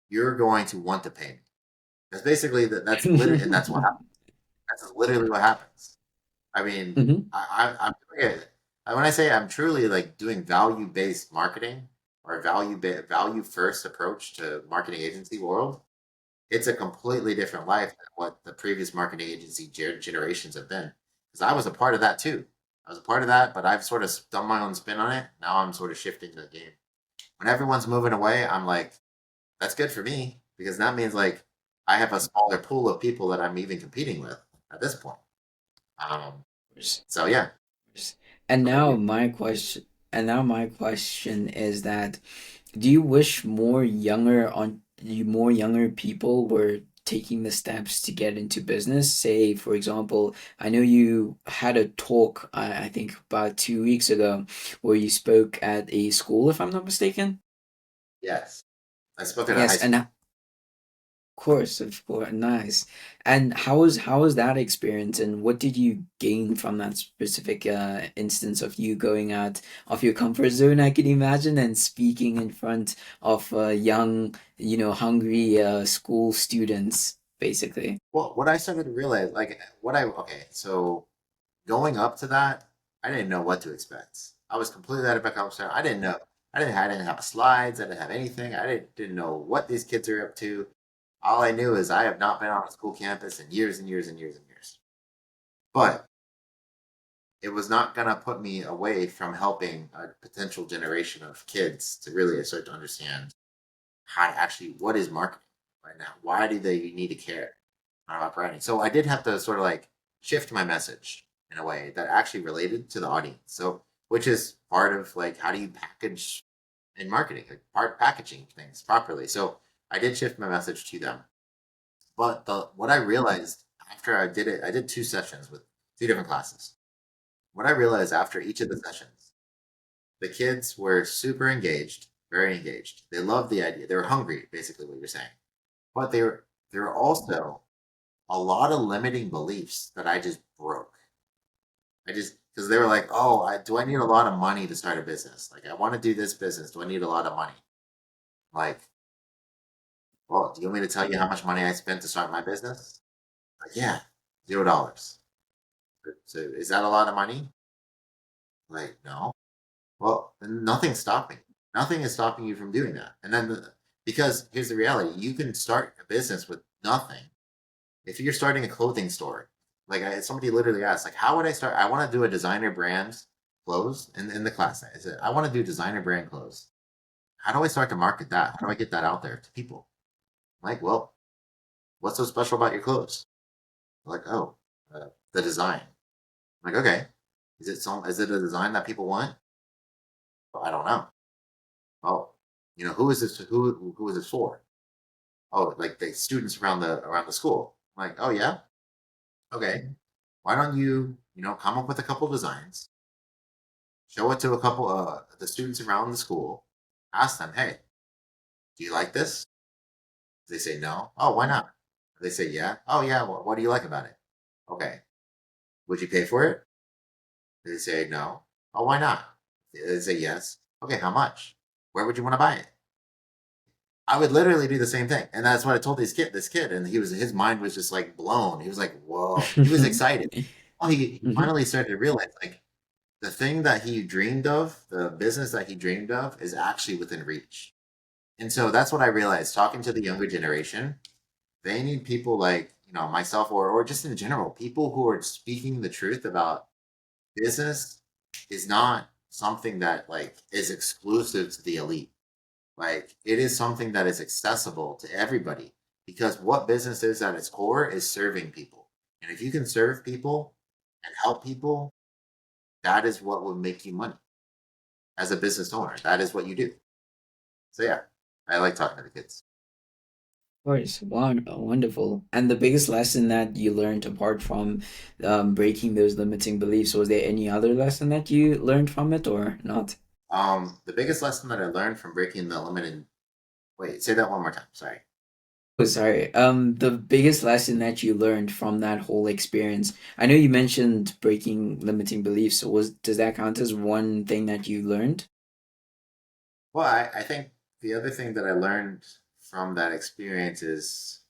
you're going to want to pay me. That's basically that's literally, and that's what happens. That's literally what happens. I mean, Mhm. I'm doing it. When I say I'm truly like doing value based marketing or value first approach to marketing agency world, it's a completely different life than what the previous marketing agency generations have been. Because I was a part of that too. I was a part of that, but I've sort of done my own spin on it. Now I'm sort of shifting the game. When everyone's moving away, I'm like, that's good for me because that means like I have a smaller pool of people that I'm even competing with at this point. Um, so yeah. And What about now you? my question, and now my question is that, do you wish more younger people were taking the steps to get into business? Say, for example, I know you had a talk, I think about 2 weeks ago, where you spoke at a school, if I'm not mistaken. Yes, I spoke at a high Yes, and school. of course, nice. And how was that experience, and what did you gain from that specific instance of you going out of your comfort zone, I can imagine, and speaking in front of young, hungry school students, basically. Well, what I started to realize, like, okay, so going up to that, I didn't know what to expect. I was completely out of my comfort zone. I didn't know. I didn't have slides. I didn't have anything. I didn't know what these kids are up to. All I knew is I have not been on a school campus in years and years and years and years. But it was not going to put me away from helping a potential generation of kids to really start to understand how to actually what is marketing right now. Why do they need to care about branding? So I did have to sort of like shift my message in a way that actually related to the audience. So which is part of like how do you package in marketing, like part packaging things properly. So I did shift my message to them. But the what I realized after I did it, I did two sessions with two different classes. What I realized after each of the sessions, the kids were super engaged, very engaged. They loved the idea. They were hungry, basically what you're saying. But there were also a lot of limiting beliefs that I just broke. I just because they were like, "Oh, do I need a lot of money to start a business? Like, I want to do this business. Do I need a lot of money?" Like, well, do you want me to tell you how much money I spent to start my business? Like, yeah, $0. So is that a lot of money? Like, no. Well, then nothing's stopping. Nothing is stopping you from doing that. And then because here's the reality, you can start a business with nothing. If you're starting a clothing store, like somebody literally asked, like, how would I start? I want to do a designer brand clothes in the class. I said, I want to do designer brand clothes. How do I start to market that? How do I get that out there to people? I'm like, well, what's so special about your clothes? They're like, oh, the design. I'm like, okay, is it a design that people want? Well, I don't know. Oh, who is this? Who is this for? Oh, like the students around the school. I'm like, oh yeah, okay. Why don't you come up with a couple designs, show it to a couple the students around the school, ask them, hey, do you like this? They say no. Oh, why not? They say yeah. Oh yeah. What do you like about it? Okay. Would you pay for it? They say no. Oh, why not? They say yes. Okay. How much? Where would you want to buy it? I would literally do the same thing, and that's what I told this kid, and his mind was just like blown. He was like, "Whoa!" He was excited. Oh, he Mhm. finally started to realize like the thing that he dreamed of, the business that he dreamed of, is actually within reach. And so that's what I realized. Talking to the younger generation, they need people like myself, or just in general, people who are speaking the truth about business is not something that like is exclusive to the elite. Like it is something that is accessible to everybody because what business is at its core is serving people. And if you can serve people and help people, that is what will make you money as a business owner. That is what you do. So yeah, I like talking to the kids. Of course, wow, wonderful. And the biggest lesson that you learned apart from breaking those limiting beliefs, was there any other lesson that you learned from it or not? The biggest lesson that I learned from breaking the limited wait, say that one more time. Sorry. Oh, sorry. The biggest lesson that you learned from that whole experience. I know you mentioned breaking limiting beliefs. So does that count as one thing that you learned? Well, I think the other thing that I learned from that experience is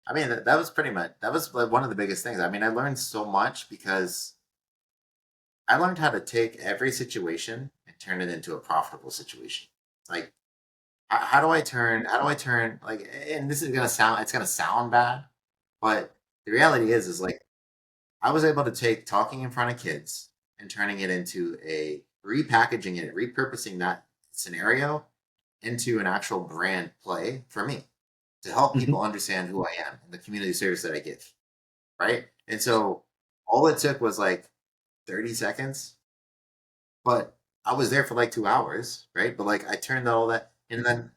I mean that was pretty much that was like one of the biggest things. I mean, I learned so much because I learned how to take every situation and turn it into a profitable situation. Like, how do I turn, like, and this is it's gonna sound bad, but the reality is like, I was able to take talking in front of kids and turning it into repackaging it, repurposing that scenario into an actual brand play for me to help people Hmm. understand who I am and the community service that I give. Right. And so all it took was like 30 seconds, but I was there for like 2 hours, right? But like I turned all that, and then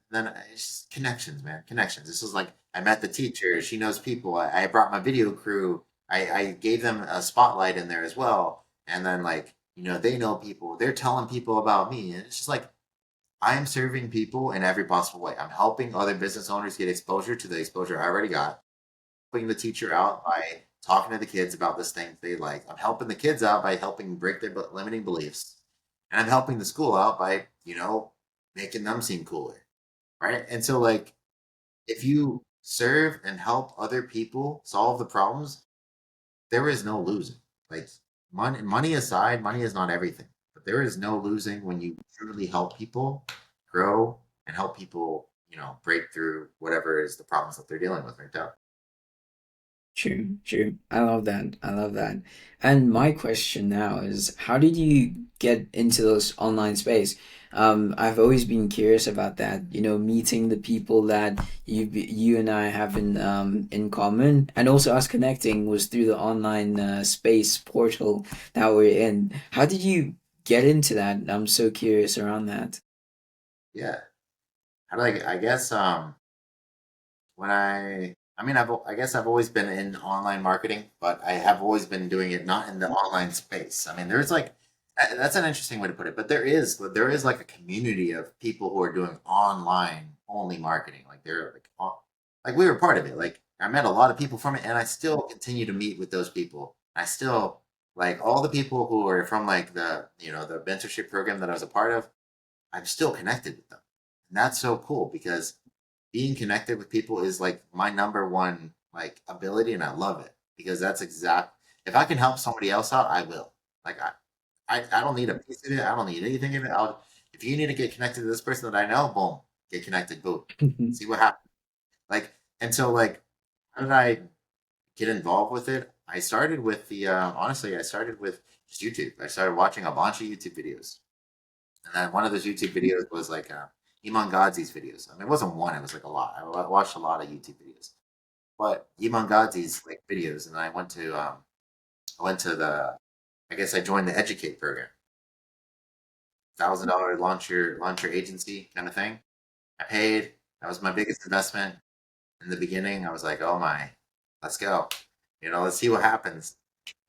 it's just connections, man, connections. This was like I met the teacher; she knows people. I brought my video crew. I gave them a spotlight in there as well, and then like they know people. They're telling people about me, and it's just like I am serving people in every possible way. I'm helping other business owners get exposure to the exposure I already got, helping the teacher out by talking to the kids about this thing they like. I'm helping the kids out by helping break their limiting beliefs. And I'm helping the school out by, making them seem cooler. Right. And so, like, if you serve and help other people solve the problems, there is no losing. Like, money aside, money is not everything. But there is no losing when you truly help people grow and help people, break through whatever is the problems that they're dealing with right now. True, true. I love that. I love that. And my question now is, how did you get into those online space? I've always been curious about that, meeting the people that you and I have in common, and also us connecting was through the online space portal that we're in. How did you get into that? I'm so curious around that. Yeah. How do I guess when I mean I guess I've always been in online marketing, but I have always been doing it not in the online space. I mean, there's like that's an interesting way to put it, but there is like a community of people who are doing online only marketing. Like they're like we were part of it. Like I met a lot of people from it, and I still continue to meet with those people. I still like all the people who are from like the mentorship program that I was a part of. I'm still connected with them. And that's so cool because being connected with people is like my number one like ability and I love it because that's exact if I can help somebody else out, I will. Like I don't need a piece of it. I don't need anything of it. If you need to get connected to this person that I know, boom, get connected, boom. See what happens. Like and so like how did I get involved with it? I started with the honestly, I started with just YouTube. I started watching a bunch of YouTube videos. And then one of those YouTube videos was like Iman Godzi's videos. I mean, it wasn't one; it was like a lot. Watched a lot of YouTube videos, but Iman Godzi's like videos, and I went to the, I guess I joined the Educate program, $1,000 launcher agency kind of thing. I paid. That was my biggest investment in the beginning. I was like, oh my, let's go. Let's see what happens.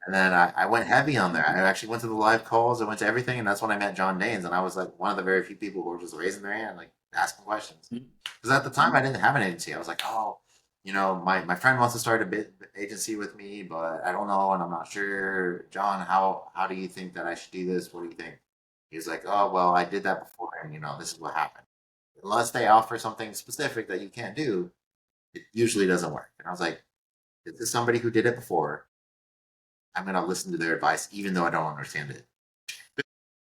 And then I went heavy on there. I actually went to the live calls. I went to everything, and that's when I met John Danes. And I was like one of the very few people who were just raising their hand, like asking questions. Because at the time I didn't have an agency. I was like, oh, my friend wants to start a bit agency with me, but I don't know, and I'm not sure. John, how do you think that I should do this? What do you think? He was like, oh, well, I did that before, and this is what happened. Unless they offer something specific that you can't do, it usually doesn't work. And I was like, this is somebody who did it before. I'm gonna listen to their advice, even though I don't understand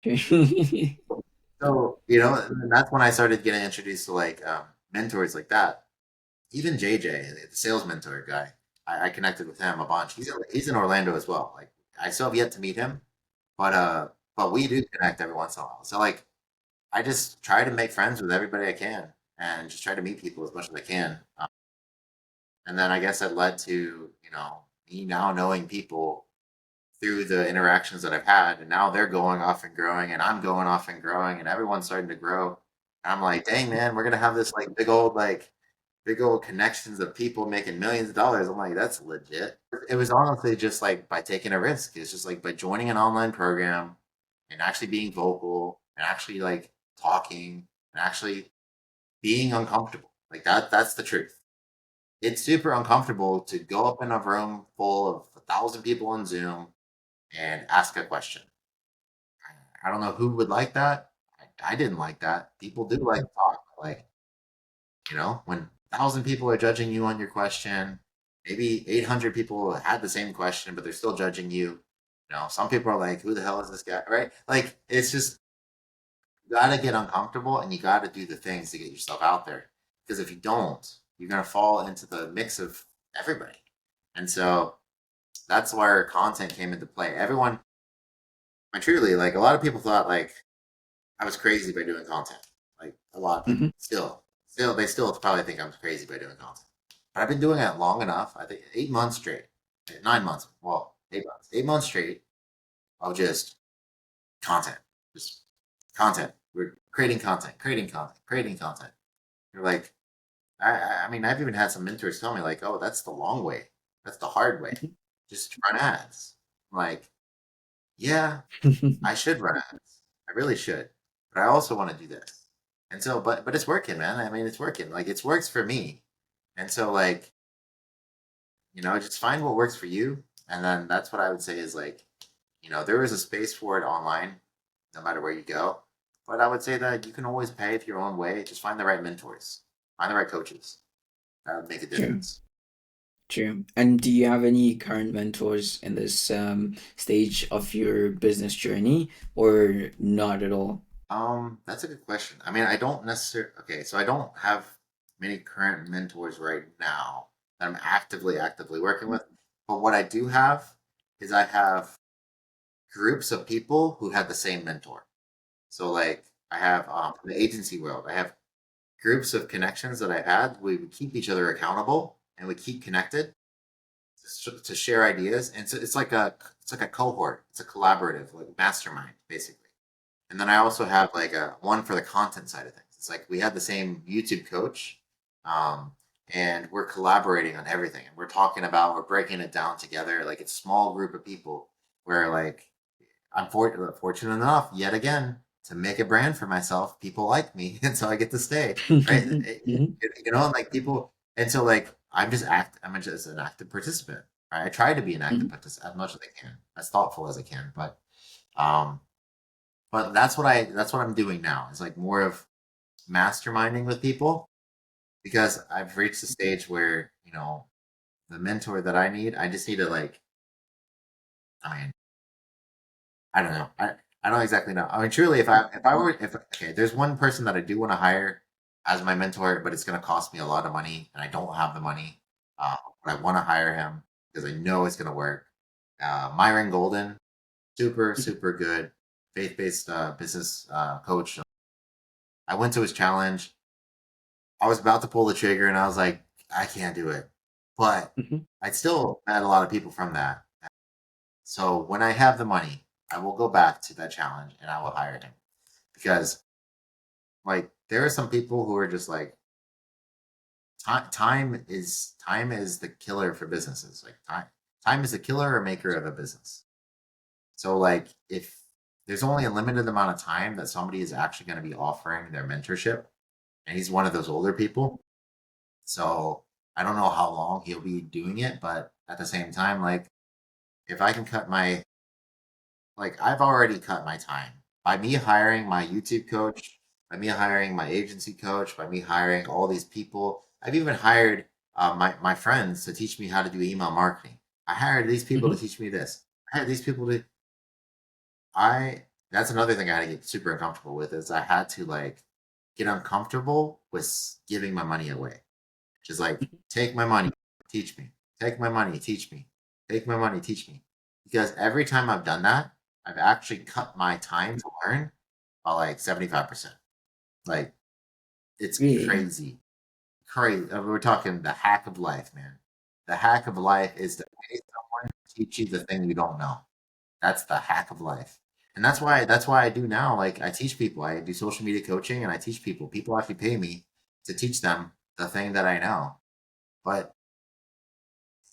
it. So, and that's when I started getting introduced to like mentors like that. Even JJ, the sales mentor guy, I connected with him a bunch. He's in Orlando as well. Like I still have yet to meet him, but we do connect every once in a while. So like I just try to make friends with everybody I can and just try to meet people as much as I can. And then I guess it led to me now knowing people through the interactions that I've had, and now they're going off and growing, and I'm going off and growing, and everyone's starting to grow. And I'm like, dang man, we're gonna have this like big old connections of people making millions of dollars. I'm like, that's legit. It was honestly just like by taking a risk. It's just like by joining an online program and actually being vocal and actually like talking and actually being uncomfortable. Like that's the truth. It's super uncomfortable to go up in a room full of 1,000 people on Zoom and ask a question. I don't know who would like that. I didn't like that. People do like to talk. Like, when 1,000 people are judging you on your question, maybe 800 people had the same question, but they're still judging you. Some people are like, who the hell is this guy? Right? Like, it's just, you got to get uncomfortable and you got to do the things to get yourself out there. Because if you don't, you're going to fall into the mix of everybody. And so that's where content came into play. Everyone, I truly, like, a lot of people thought, like, I was crazy by doing content. Like a lot of people Mhm. still, they still probably think I'm crazy by doing content. But I've been doing it long enough. I think 8 months straight, 9 months. Well, 8 months, 8 months straight of just content, just content. We're creating content, creating content, creating content. You're like, I mean, I've even had some mentors tell me like, oh, that's the long way. That's the hard way. Just run ads. I'm like, yeah, I should run ads. I really should. But I also want to do this. And so, but it's working, man. I mean, it's working. Like it's works for me. And so, like, just find what works for you. And then that's what I would say is like, there is a space for it online, no matter where you go. But I would say that you can always pay it your own way. Just find the right mentors, find the right coaches. That would make a True, difference. true. And do you have any current mentors in this stage of your business journey, or not at all? That's a good question. I mean, I don't necessarily, okay, so I don't have many current mentors right now that I'm actively working with. But what I do have is I have groups of people who had the same mentor. So like I have in the agency world, I have groups of connections that I had. We would keep each other accountable and we keep connected to share ideas. And so it's like a cohort. It's a collaborative, like mastermind, basically. And then I also have like a one for the content side of things. It's like we had the same YouTube coach, um, and we're collaborating on everything. And we're breaking it down together. Like it's a small group of people where like I'm fortunate enough yet again to make a brand for myself. People like me, and so I get to stay. Right? Mhm, And like people, and so like I'm just an active participant. Right? I try to be an active mhm, participant as much as I can, as thoughtful as I can. Um, but that's what I'm doing now. It's like more of masterminding with people because I've reached the stage where the mentor that I need, I just need to like, I mean, I don't know. I don't exactly know. I mean, truly, if okay, there's one person that I do want to hire as my mentor, but it's going to cost me a lot of money, and I don't have the money. But I want to hire him because I know it's going to work. Myron Golden, super mhm, super good, faith-based business coach. I went to his challenge. I was about to pull the trigger, and I was like, I can't do it, but mhm. I still met a lot of people from that. So when I have the money, I will go back to that challenge and I will hire him because like there are some people who are just like time is the killer for businesses. Like time is the killer or maker of a business. So like if there's only a limited amount of time that somebody is actually going to be offering their mentorship, and he's one of those older people, so I don't know how long he'll be doing it, but at the same time, like if I can cut my like I've already cut my time by me hiring my YouTube coach, by me hiring my agency coach, by me hiring all these people. I've even hired my friends to teach me how to do email marketing. I hired these people to Mhm. teach me this. I hired these people to I that's another thing I had to get super uncomfortable with is I had to like get uncomfortable with giving my money away. Just like take my money, teach me. Take my money, teach me. Take my money, teach me. Because every time I've done that, I've actually cut my time to learn by like 75%. Like it's Really? crazy. Crazy. We're talking the hack of life, man. The hack of life is to pay someone to teach you the thing you don't know. That's the hack of life. And that's why I do now. Like I teach people. I do social media coaching and I teach people. People actually pay me to teach them the thing that I know. But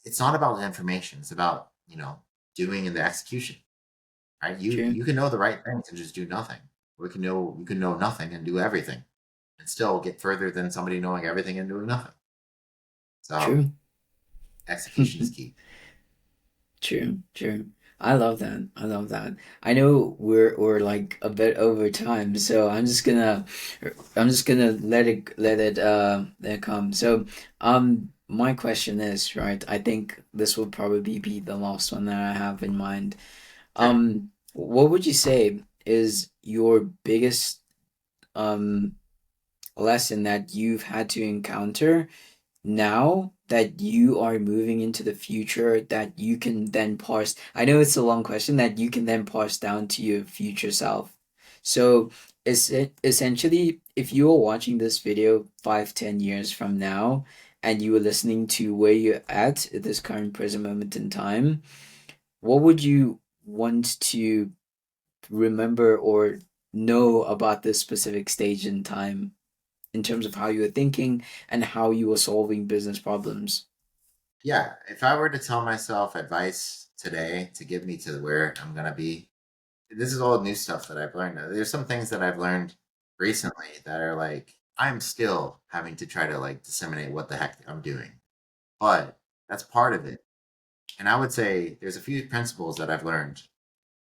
it's not about the information. It's about, doing in the execution, right? You True. you can know the right things and just do nothing. Or you can know nothing and do everything and still get further than somebody knowing everything and doing nothing. So True. execution is key. True, true. I love that. I love that. I know we're like a bit over time, so I'm just gonna let it come. So my question is, right, I think this will probably be the last one that I have in mind. Sure. What would you say is your biggest um lesson that you've had to encounter now that you are moving into the future that you can then pass? I know it's a long question that you can then pass down to your future self. So is it essentially if you are watching this video 5, 10 years from now and you were listening to where you're at this current present moment in time, what would you want to remember or know about this specific stage in time in terms of how you were thinking and how you were solving business problems? Yeah. If I were to tell myself advice today to get me to where I'm gonna be, this is all new stuff that I've learned. There's some things that I've learned recently that are like, I'm still having to try to like disseminate what the heck I'm doing. But that's part of it. And I would say there's a few principles that I've learned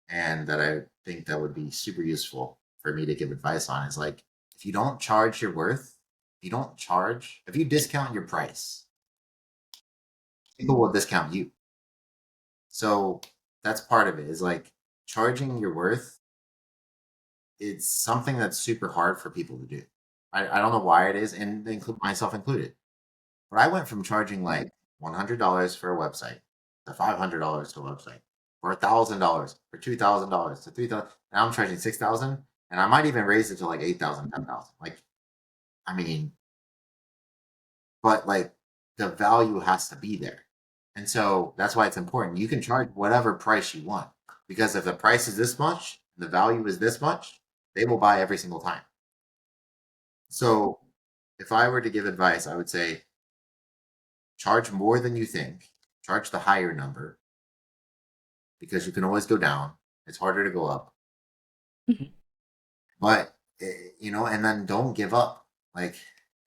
and that I think that would be super useful for me to give advice on is like, if you don't charge your worth, if you discount your price, people will discount you. So that's part of it is like charging your worth. It's something that's super hard for people to do. I don't know why it is, and include myself included. But I went from charging like $100 for a website to $500 to a website, or $1,000, or $2,000 to 3,000. Now I'm charging 6,000, and I might even raise it to like 8,000, 10,000. Like, I mean, but like the value has to be there. And so that's why it's important. You can charge whatever price you want because if the price is this much, the value is this much, they will buy every single time. So if I were to give advice, I would say charge more than you think, charge the higher number because you can always go down. It's harder to go up. Mhm. But, and then don't give up. Like,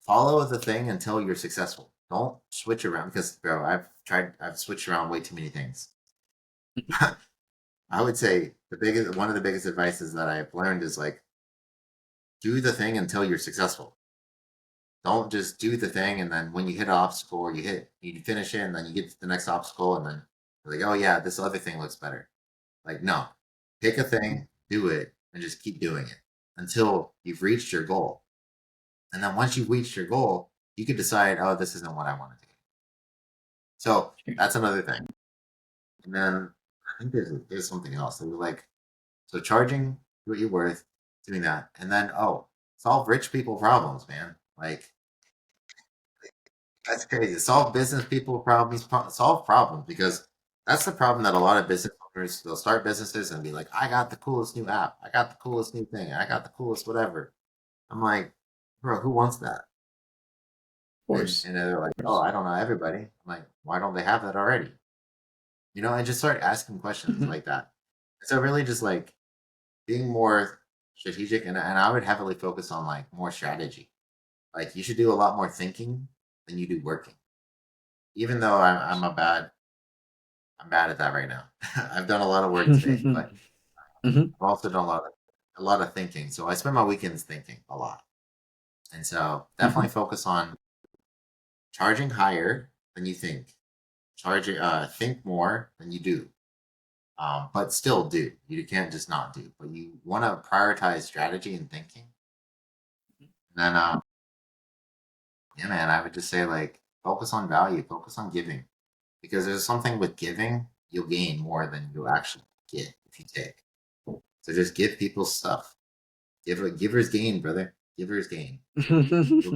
follow the thing until you're successful. Don't switch around because, bro, I've switched around way too many things. I would say one of the biggest advices that I've learned is like, do the thing until you're successful. Don't just do the thing and then when you hit an obstacle or you finish it and then you get to the next obstacle and then you're like, oh yeah, this other thing looks better. Like, no, pick a thing, do it, and just keep doing it until you've reached your goal. And then once you've reached your goal, you can decide, oh, this isn't what I want to do. So that's another thing. And then I think there's something else. They were like, so charging what you're worth, doing that, and then solve rich people problems, man. Like that's crazy. Solve business people problems, solve problems because that's the problem that a lot of business owners they'll start businesses and be like, I got the coolest new app, I got the coolest new thing, I got the coolest whatever. I'm like, bro, who wants that? And Course. and they're like, Of oh, course. I don't know everybody. I'm like, why don't they have that already? And just start asking questions Mhm. like that. So really, just like being more strategic, and I would heavily focus on like more strategy. Like you should do a lot more thinking than you do working. Even though I'm bad at that right now. I've done a lot of work today, but Mhm. I've also done a lot of thinking. So I spend my weekends thinking a lot. And so definitely Mhm. focus on charging higher than you think. Think more than you do. But still do. You can't just not do. But you want to prioritize strategy and thinking. And then yeah, man, I would just say like focus on value, focus on giving. Because there's something with giving, you'll gain more than you'll actually get if you take. So just give people stuff. Givers gain, brother. Givers gain. You'll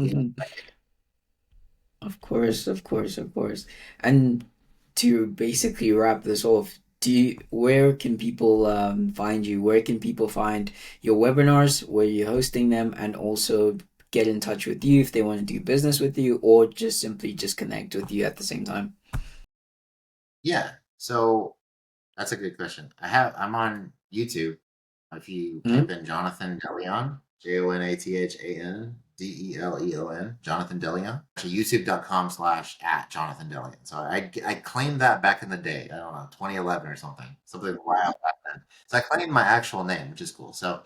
gain. Of course, of course, of course. And to basically wrap this off, where can people find you? Where can people find your webinars? Where you're hosting them, and also get in touch with you if they want to do business with you, or just simply just connect with you at the same time? Yeah. So that's a good question. I'm on YouTube. If you type Hmm. in Jonathan DeLeon, JonathanDeleon, Jonathan DeLeon, actually youtube.com/at Jonathan DeLeon. So I claimed that back in the day. I don't know, 2011 or something wild back then. So I claimed my actual name, which is cool. So,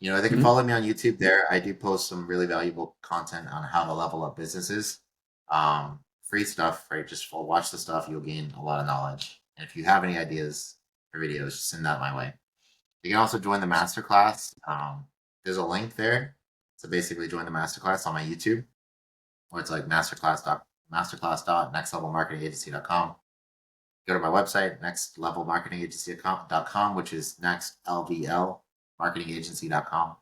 they can Hmm. follow me on YouTube there. I do post some really valuable content on how to level up businesses. Free stuff, right? Just watch the stuff. You'll gain a lot of knowledge. And if you have any ideas for videos, just send that my way. You can also join the masterclass. There's a link there. So basically join the masterclass on my YouTube, or it's like masterclass.nextlevelmarketingagency.com. Go to my website, nextlevelmarketingagency.com, which is nextlvlmarketingagency.com.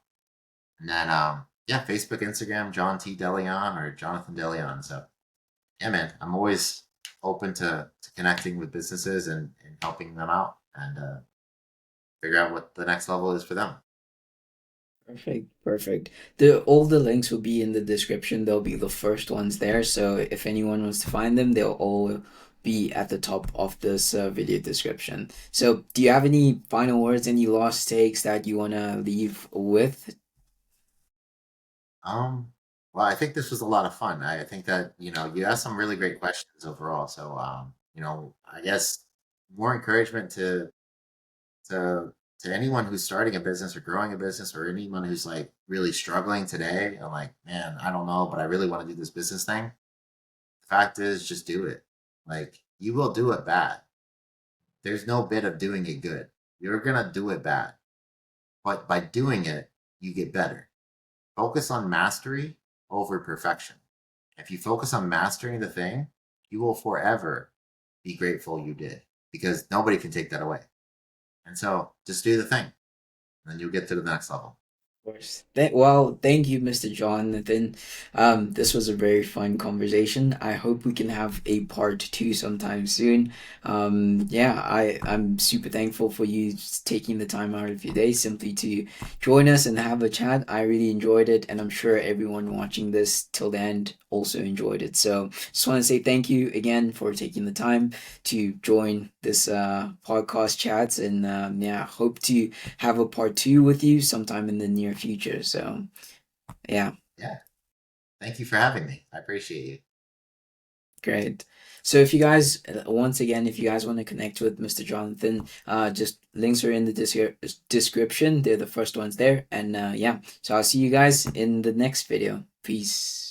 And then yeah, Facebook, Instagram, John T. DeLeon or Jonathan DeLeon. So yeah, man, I'm always open to connecting with businesses and helping them out and figure out what the next level is for them. Perfect, perfect. All the links will be in the description. They'll be the first ones there. So if anyone wants to find them, they'll all be at the top of this video description. So do you have any final words, any last takes that you wanna leave with? Um, well, I think this was a lot of fun. I think that, you asked some really great questions overall. So, I guess more encouragement to to anyone who's starting a business or growing a business, or anyone who's like really struggling today and like, man, I don't know, but I really want to do this business thing. The fact is, just do it. Like, you will do it bad. There's no bit of doing it good. You're gonna do it bad. But by doing it, you get better. Focus on mastery over perfection. If you focus on mastering the thing, you will forever be grateful you did, because nobody can take that away. And so just do the thing, and then you'll get to the next level. Course. Well, thank you, Mr. Jonathan. This was a very fun conversation. I hope we can have a part two sometime soon. Yeah, I'm super thankful for you taking the time out of your day simply to join us and have a chat. I really enjoyed it, and I'm sure everyone watching this till the end also enjoyed it. So, just want to say thank you again for taking the time to join this podcast chats, and yeah, hope to have a part two with you sometime in the near future. So, yeah, Yeah. Thank you for having me. I appreciate you. great. So, if you guys, once again, if you guys want to connect with Mr. Jonathan, just links are in the description. They're the first ones there. And yeah, so I'll see you guys in the next video. Peace.